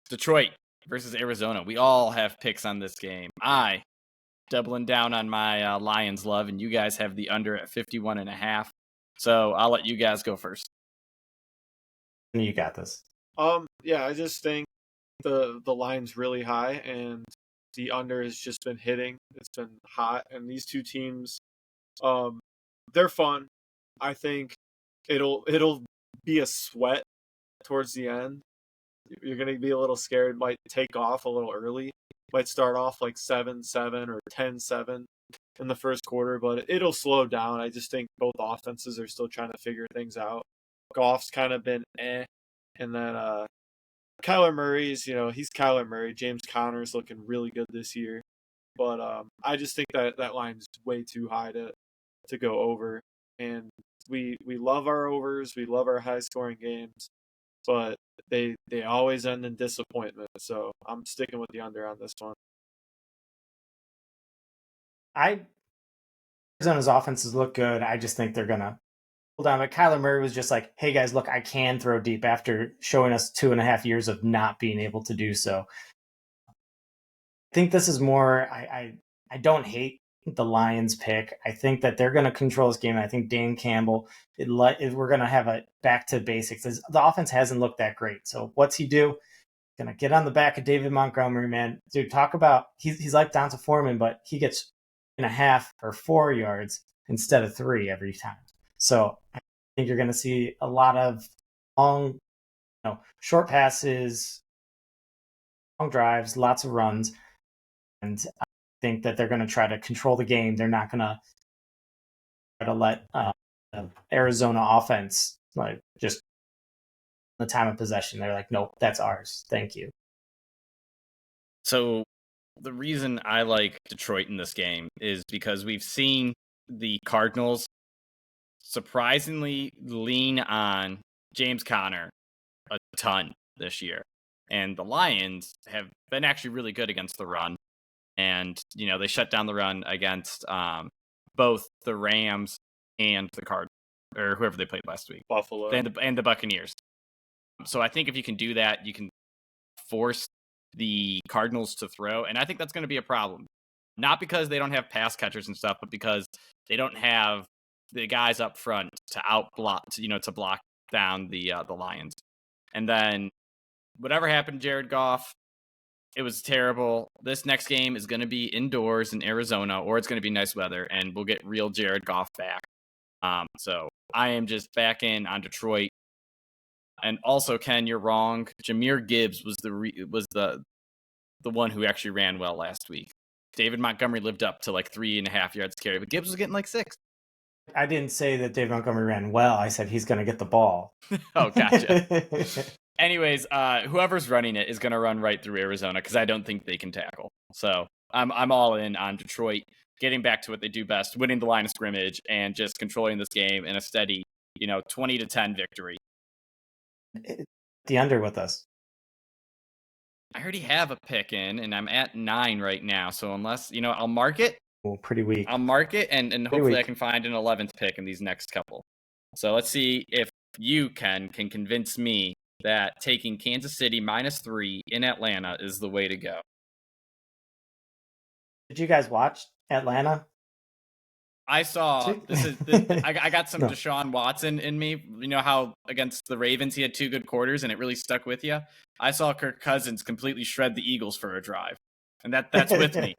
Detroit versus Arizona. We all have picks on this game. I doubling down on my Lions love, and you guys have the under at 51.5. So I'll let you guys go first. You got this. Yeah, I just think the line's really high, and the under has just been hitting. It's been hot, and these two teams, they're fun. I think it'll be a sweat towards the end. You're gonna be a little scared. Might take off a little early. Might start off like 7-7 or 10-7 in the first quarter, but it'll slow down. I just think both offenses are still trying to figure things out. Goff's kind of been and then Kyler Murray's, he's Kyler Murray. James Conner's looking really good this year. But I just think that line's way too high to go over. And we love our overs, we love our high scoring games, but they always end in disappointment. So I'm sticking with the under on this one. Arizona's offenses look good. I just think they're gonna hold on. But Kyler Murray was just like, "Hey guys, look, I can throw deep," after showing us 2.5 years of not being able to do so. I think this is more. I don't hate the Lions pick. I think that they're going to control this game. I think Dan Campbell. We're going to have a back to basics. The offense hasn't looked that great. So what's he do? Going to get on the back of David Montgomery, man. Dude, talk about he's like Donta Foreman, but he gets 1.5 or 4 yards instead of 3 every time. So I think you're going to see a lot of long, short passes, long drives, lots of runs, and I think that they're going to try to control the game. They're not going to try to let Arizona offense just the time of possession. They're like, nope, that's ours. Thank you. So the reason I like Detroit in this game is because we've seen the Cardinals surprisingly lean on James Conner a ton this year. And the Lions have been actually really good against the run. And, they shut down the run against both the Rams and the Cardinals, or whoever they played last week. Buffalo. And the Buccaneers. So I think if you can do that, you can force the Cardinals to throw. And I think that's going to be a problem. Not because they don't have pass catchers and stuff, but because they don't have the guys up front to outblock, to block down the Lions. And then whatever happened to Jared Goff, it was terrible. This next game is going to be indoors in Arizona, or it's going to be nice weather, and we'll get real Jared Goff back. So I am just back in on Detroit. And also, Ken, you're wrong. Jahmyr Gibbs was the one who actually ran well last week. David Montgomery lived up to 3.5 yards carry, but Gibbs was getting 6. I didn't say that David Montgomery ran well. I said he's going to get the ball. Oh, gotcha. Anyways, whoever's running it is going to run right through Arizona because I don't think they can tackle. So I'm all in on Detroit getting back to what they do best, winning the line of scrimmage and just controlling this game in a steady, 20-10 victory. The under with us. I already have a pick in, and I'm at 9 right now. So unless, I'll mark it. Oh, pretty weak. I'll mark it, and hopefully I can find an 11th pick in these next couple. So let's see if you can convince me that taking Kansas City -3 in Atlanta is the way to go. Did you guys watch Atlanta? I saw I got some Deshaun Watson in me. You know how against the Ravens he had 2 good quarters and it really stuck with you? I saw Kirk Cousins completely shred the Eagles for a drive. And that's with me.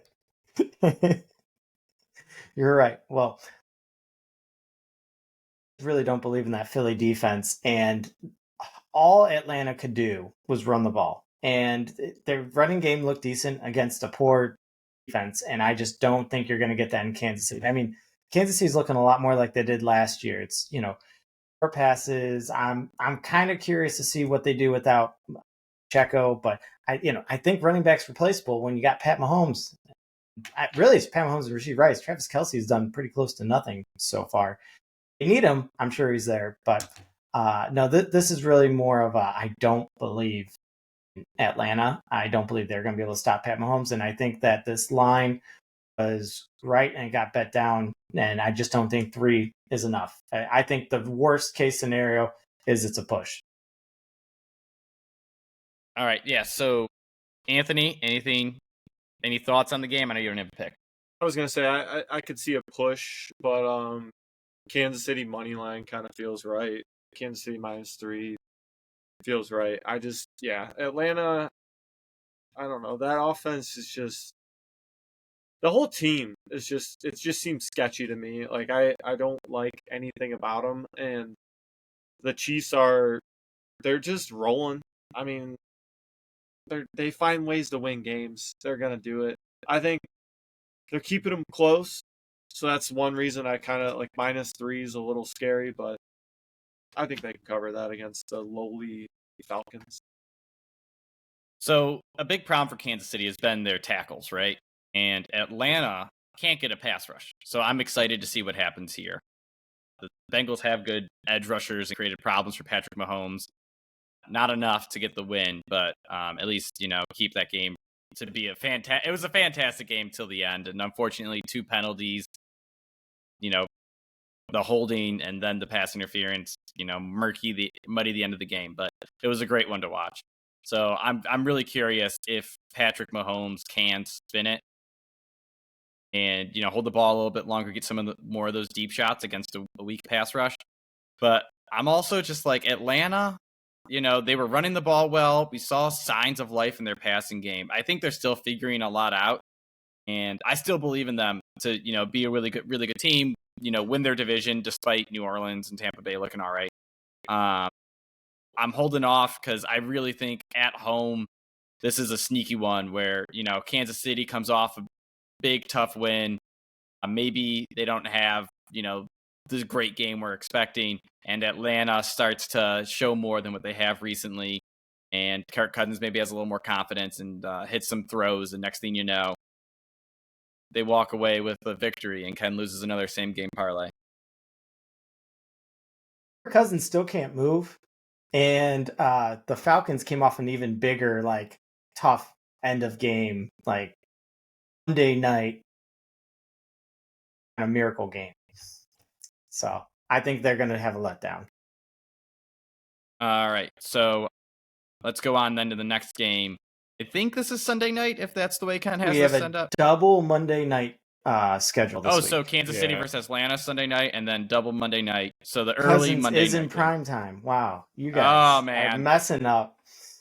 You're right. Well, I really don't believe in that Philly defense, and all Atlanta could do was run the ball. And their running game looked decent against a poor defense, and I just don't think you're going to get that in Kansas City. I mean, Kansas City's looking a lot more like they did last year. It's, passes. I'm kind of curious to see what they do without Checo, but I think running back's replaceable when you got Pat Mahomes. Really, it's Pat Mahomes and Rashid Rice. Travis Kelce has done pretty close to nothing so far. You need him. I'm sure he's there, but no, this is really more of a I don't believe in Atlanta. I don't believe they're going to be able to stop Pat Mahomes, and I think that this line was right and it got bet down, and I just don't think 3 is enough. I think the worst case scenario is it's a push. All right, yeah. So, Anthony, any thoughts on the game? I know you don't have a pick. I was gonna say I could see a push, but Kansas City money line kind of feels right. Kansas City -3 feels right. Atlanta. I don't know. That offense is just the whole team is just it just seems sketchy to me. Like I don't like anything about them, and the Chiefs they're just rolling. I mean, they find ways to win games. They're gonna do it. I think they're keeping them close, so that's one reason I kind of like -3 is a little scary, but I think they can cover that against the lowly Falcons. So, a big problem for Kansas City has been their tackles, right? And Atlanta can't get a pass rush. So, I'm excited to see what happens here. The Bengals have good edge rushers and created problems for Patrick Mahomes. Not enough to get the win, but at least, keep that game to be it was a fantastic game till the end. And unfortunately, 2 penalties, the holding and then the pass interference, muddy the end of the game. But it was a great one to watch. So I'm really curious if Patrick Mahomes can spin it and hold the ball a little bit longer, get more of those deep shots against a weak pass rush. But I'm also just like Atlanta. They were running the ball well. We saw signs of life in their passing game. I think they're still figuring a lot out, and I still believe in them to be a really good team. Win their division despite New Orleans and Tampa Bay looking all right. I'm holding off because I really think at home this is a sneaky one where Kansas City comes off a big tough win. Maybe they don't have this great game we're expecting, and Atlanta starts to show more than what they have recently, and Kirk Cousins maybe has a little more confidence and hits some throws, and next thing you know, they walk away with a victory, and Ken loses another same game parlay. Kirk Cousins still can't move, and the Falcons came off an even bigger, tough end of game, Monday night, a miracle game. So I think they're going to have a letdown. All right, so let's go on then to the next game. I think this is Sunday night, if that's the way Ken has this set up. Double Monday night schedule this week. So Kansas City versus Atlanta Sunday night, and then double Monday night. So the Cousins early Monday is night in prime time. Wow, you guys are messing up.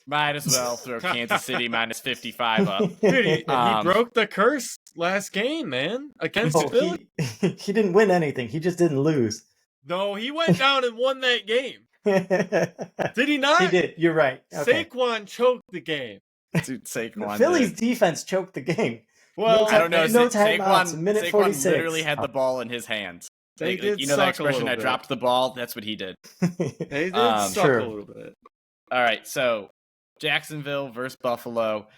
Might as well throw Kansas City -55 up. Dude, he broke the curse last game, man, against Philly. He didn't win anything. He just didn't lose. No, he went down and won that game. Did he not? He did. You're right. Okay. Saquon choked the game. Dude, Saquon. Philly's defense choked the game. Well, I don't know. No timeouts. Minute 46. Saquon literally had the ball in his hands. They did the expression, I dropped the ball? That's what he did. They did suck a little bit. All right, so Jacksonville versus Buffalo.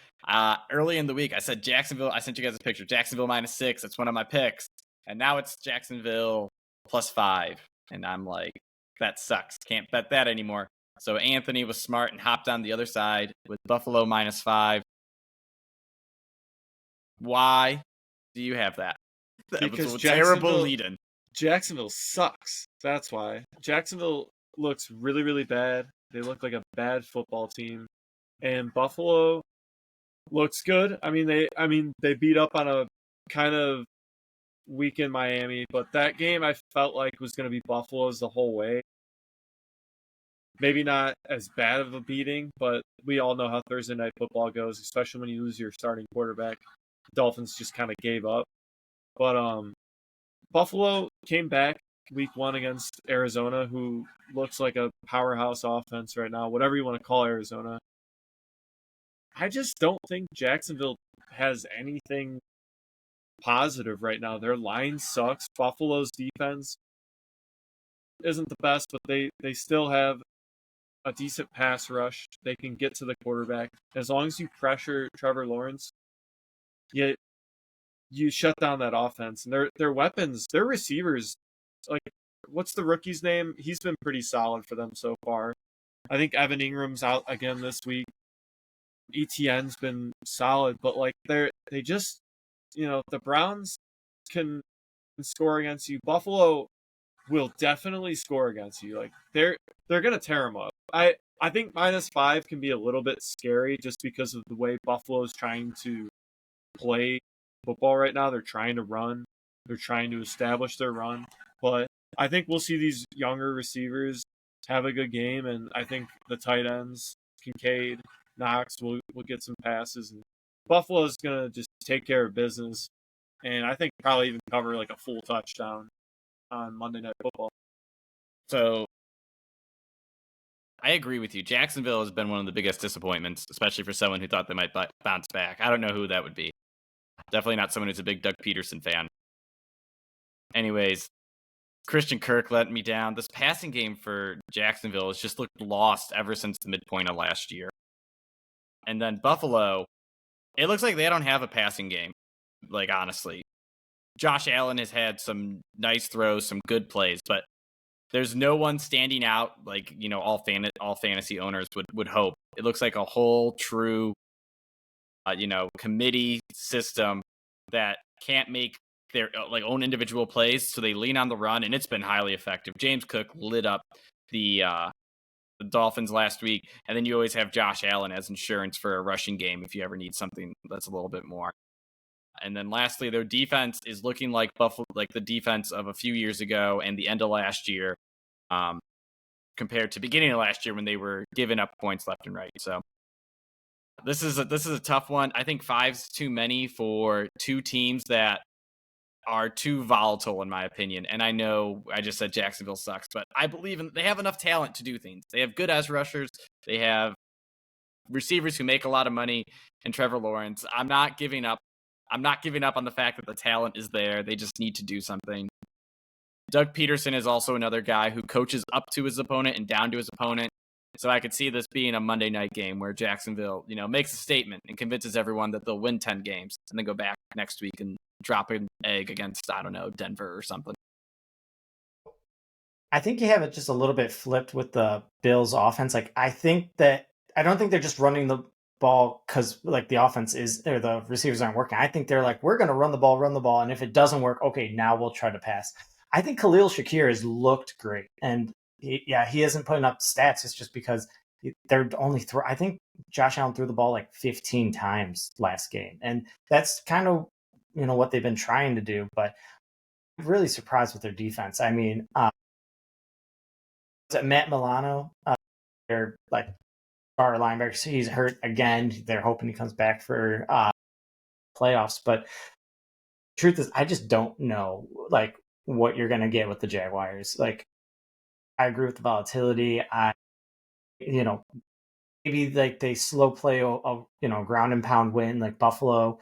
Early in the week, I said Jacksonville. I sent you guys a picture. Jacksonville -6. That's one of my picks. And now it's Jacksonville +5. And I'm like, that sucks. Can't bet that anymore. So Anthony was smart and hopped on the other side with Buffalo -5. Why do you have that? Because was a terrible lead-in. Jacksonville sucks. That's why. Jacksonville looks really, really bad. They look like a bad football team. And Buffalo looks good. I mean they beat up on a kind of weak in Miami, but that game I felt like was going to be Buffalo's the whole way. Maybe not as bad of a beating, but we all know how Thursday night football goes, especially when you lose your starting quarterback. Dolphins just kind of gave up. But Buffalo came back week 1 against Arizona, who looks like a powerhouse offense right now, whatever you want to call Arizona. I just don't think Jacksonville has anything positive right now. Their line sucks. Buffalo's defense isn't the best, but they still have a decent pass rush. They can get to the quarterback. As long as you pressure Trevor Lawrence, you shut down that offense. And their weapons, their receivers, like what's the rookie's name? He's been pretty solid for them so far. I think Evan Ingram's out again this week. ETN's been solid, but like they just the Browns can score against you. Buffalo will definitely score against you. Like they're gonna tear them up. I think -5 can be a little bit scary just because of the way Buffalo is trying to play football right now. They're trying to run. They're trying to establish their run. But I think we'll see these younger receivers have a good game, and I think the tight ends, Kincaid, Knox, will get some passes. And Buffalo's gonna just take care of business, and I think probably even cover like a full touchdown on Monday Night Football. So I agree with you. Jacksonville has been one of the biggest disappointments, especially for someone who thought they might bounce back. I don't know who that would be. Definitely not someone who's a big Doug Peterson fan. Anyways, Christian Kirk let me down. This passing game for Jacksonville has just looked lost ever since the midpoint of last year. And then Buffalo, it looks like they don't have a passing game, like honestly. Josh Allen has had some nice throws, some good plays, but there's no one standing out like, all fantasy owners would hope. It looks like a whole true, committee system that can't make their own individual plays, so they lean on the run, and it's been highly effective. James Cook lit up the Dolphins last week, and then you always have Josh Allen as insurance for a rushing game if you ever need something that's a little bit more. And then lastly, their defense is looking like Buffalo, like the defense of a few years ago and the end of last year, compared to beginning of last year when they were giving up points left and right. So this is a tough one. I think 5's too many for two teams that are too volatile in my opinion. And I know I just said Jacksonville sucks, but I believe they have enough talent to do things. They have good edge rushers. They have receivers who make a lot of money, and Trevor Lawrence. I'm not giving up on the fact that the talent is there. They just need to do something. Doug Peterson is also another guy who coaches up to his opponent and down to his opponent. So I could see this being a Monday night game where Jacksonville, makes a statement and convinces everyone that they'll win 10 games and then go back next week and drop an egg against, I don't know, Denver or something. I think you have it just a little bit flipped with the Bills offense. Like, I don't think they're just running the ball because like the offense is, or the receivers aren't working. I think they're like, we're going to run the ball. And if it doesn't work, okay, now we'll try to pass. I think Khalil Shakir has looked great. And he isn't putting up stats. It's just because they're only I think Josh Allen threw the ball like 15 times last game. And that's kind of, what they've been trying to do. But I'm really surprised with their defense. I mean, Matt Milano, they're like our linebacker. He's hurt again. They're hoping he comes back for playoffs. But the truth is, I just don't know like what you're gonna get with the Jaguars. Like, I agree with the volatility. Maybe like they slow play a ground and pound win like Buffalo,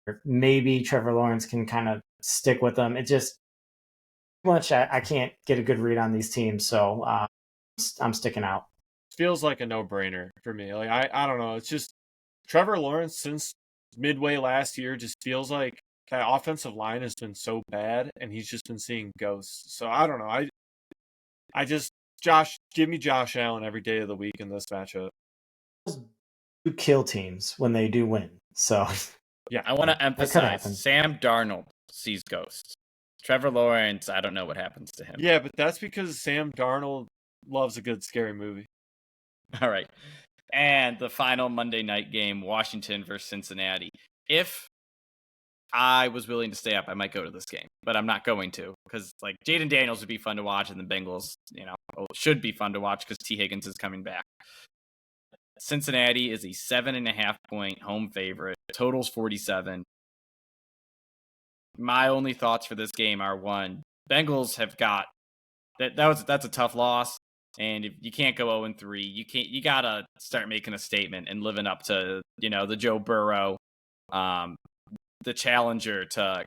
or maybe Trevor Lawrence can kind of stick with them. It just much I can't get a good read on these teams, so I'm sticking out. Feels like a no-brainer for me. Like I don't know. It's just Trevor Lawrence since midway last year just feels like that offensive line has been so bad, and he's just been seeing ghosts. So I don't know. I just give me Josh Allen every day of the week in this matchup. Do kill teams when they do win. So yeah, I want to emphasize Sam Darnold sees ghosts. Trevor Lawrence, I don't know what happens to him. Yeah, but that's because Sam Darnold loves a good scary movie. All right. And the final Monday night game, Washington versus Cincinnati. If I was willing to stay up, I might go to this game, but I'm not going to because like Jaden Daniels would be fun to watch, and the Bengals, should be fun to watch because T. Higgins is coming back. Cincinnati is a 7.5 point home favorite. Total's 47. My only thoughts for this game are one, Bengals have got that's a tough loss. And if you can't go 0-3, you gotta start making a statement and living up to, the Joe Burrow, the challenger to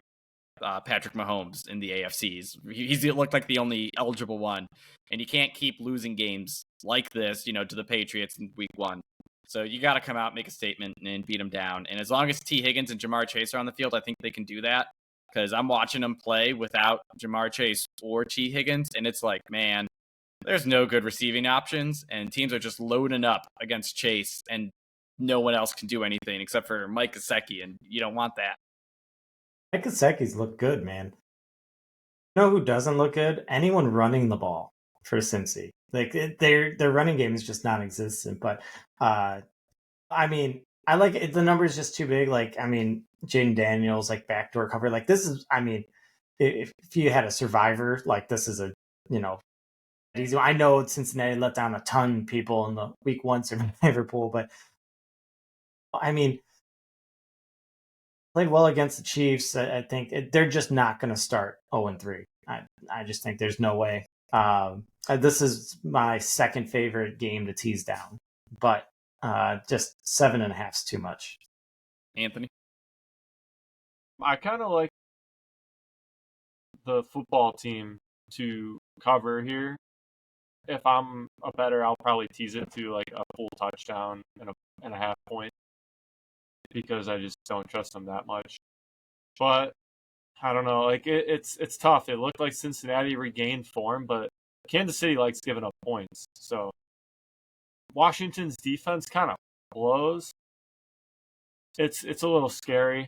Patrick Mahomes in the AFCs. He's looked like the only eligible one, and you can't keep losing games like this, to the Patriots in week 1. So you got to come out, make a statement, and beat them down. And as long as T. Higgins and Jamar Chase are on the field, I think they can do that. Because I'm watching them play without Jamar Chase or T. Higgins, and it's like, man, there's no good receiving options, and teams are just loading up against Chase, and no one else can do anything except for Mike Gesicki, and you don't want that. Mike Gesicki's look good, man. You know who doesn't look good? Anyone running the ball for Cincy. Like their running game is just non-existent. But I mean, I like it. The number is just too big. Like, I mean, Jaden Daniels, like backdoor cover. Like this is, I mean, if you had a survivor, like this is a, easy. I know Cincinnati let down a ton of people in the week 1 survivor pool, but I mean, played well against the Chiefs. I think they're just not going to start 0-3. I just think there's no way. This is my second favorite game to tease down, but just 7.5 is too much. Anthony? I kind of like the football team to cover here. If I'm a better, I'll probably tease it to like a full touchdown and a half point because I just don't trust them that much. But I don't know, like it's tough. It looked like Cincinnati regained form, but Kansas City likes giving up points. So Washington's defense kind of blows. It's a little scary.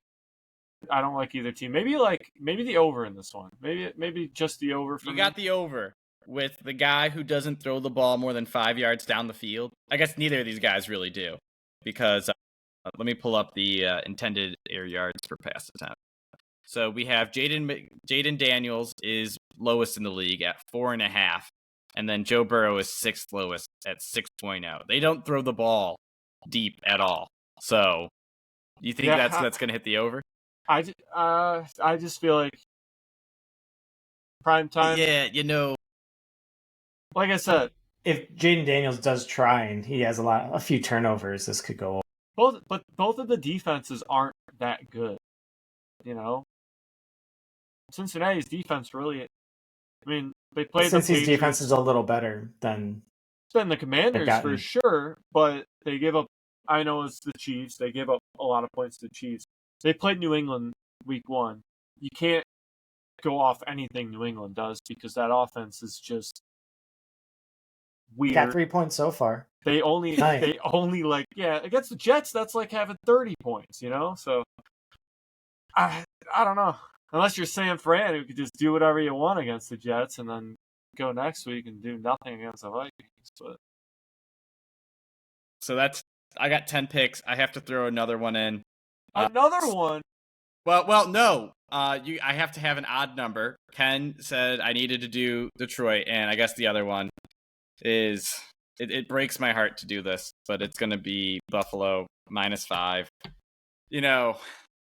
I don't like either team. Maybe the over in this one. Maybe just the over for me. You got the over with the guy who doesn't throw the ball more than 5 yards down the field. I guess neither of these guys really do, because let me pull up the intended air yards per pass attempt. So we have Jaden Daniels is lowest in the league at 4.5, and then Joe Burrow is 6th lowest at 6.0. They don't throw the ball deep at all. So you think that's going to hit the over? I just feel like prime time. Yeah, like I said, if Jaden Daniels does try and he has a few turnovers, this could go over. Both of the defenses aren't that good. Cincinnati's defense really. I mean, they played the Patriots. Defense is a little better than the Commanders for sure, but they gave up. I know it's the Chiefs. They gave up a lot of points to the Chiefs. They played New England week 1. You can't go off anything New England does because that offense is just weird. Got 3 points so far. They only against the Jets, that's like having 30 points, So I don't know. Unless you're San Fran, who could just do whatever you want against the Jets and then go next week and do nothing against the Vikings. But so I got 10 picks. I have to throw another one in. Another one? Well, no. I have to have an odd number. Ken said I needed to do Detroit, and I guess the other one is it breaks my heart to do this, but it's going to be Buffalo -5.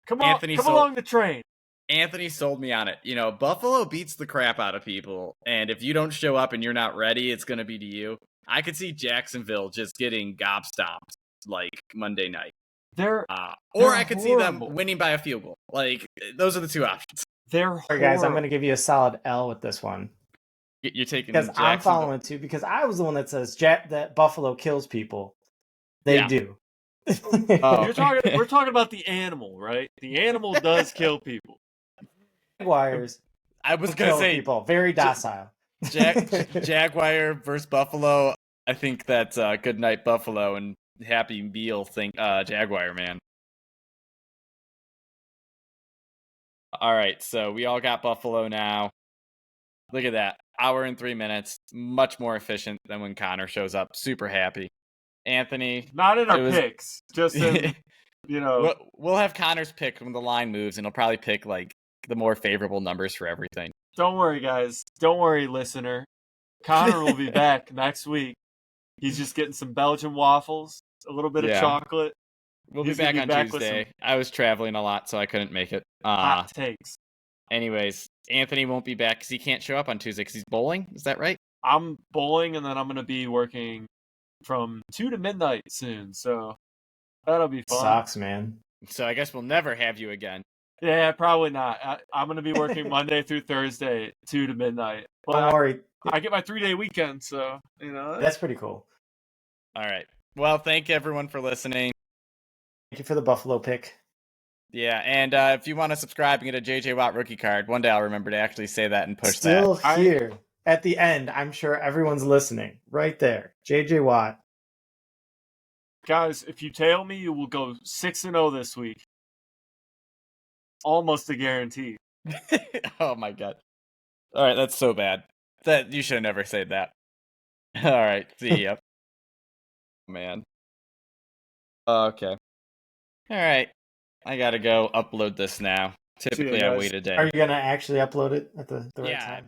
Come along the train. Anthony sold me on it. Buffalo beats the crap out of people, and if you don't show up and you're not ready, it's going to be to you. I could see Jacksonville just getting gobstomped like Monday night. Or I could see them winning by a field goal. Like, those are the two options. They're horrible. All right, guys, I'm going to give you a solid L with this one. You're taking because I'm following too. Because I was the one that says that Buffalo kills people. They do. We're talking about the animal, right? The animal does kill people. Jaguars. I was going to say people very docile. Jaguar versus Buffalo. I think that's good night Buffalo and Happy Meal Jaguar, man. All right, so we all got Buffalo now. Look at that. Hour and 3 minutes. Much more efficient than when Connor shows up. Super happy. Anthony. Not in our picks. Just in, We'll have Connor's pick when the line moves, and he'll probably pick like the more favorable numbers for everything. Don't worry, guys. Don't worry, listener. Connor will be back next week. He's just getting some Belgian waffles, a little bit of chocolate. We'll be back on Tuesday. I was traveling a lot, so I couldn't make it. Hot takes. Anyways, Anthony won't be back because he can't show up on Tuesday because he's bowling. Is that right? I'm bowling, and then I'm going to be working from 2 to midnight soon, so that'll be fun. Sucks, man. So I guess we'll never have you again. Yeah, probably not. I'm going to be working Monday through Thursday, 2 to midnight. Don't But worry. I get my 3-day weekend, so, That's pretty cool. All right. Well, thank everyone for listening. Thank you for the Buffalo pick. Yeah, and if you want to subscribe and get a JJ Watt rookie card, one day I'll remember to actually say that and push Still that. here at the end. I'm sure everyone's listening. Right there. JJ Watt. Guys, if you tail me, you will go 6-0 this week. Almost a guarantee. Oh my god. All right, that's so bad. That you should have never said that. All right, see ya. Man. Okay. All right. I gotta go upload this now. Typically, I guys. wait a day. Are you going to actually upload it at the right Yeah, time?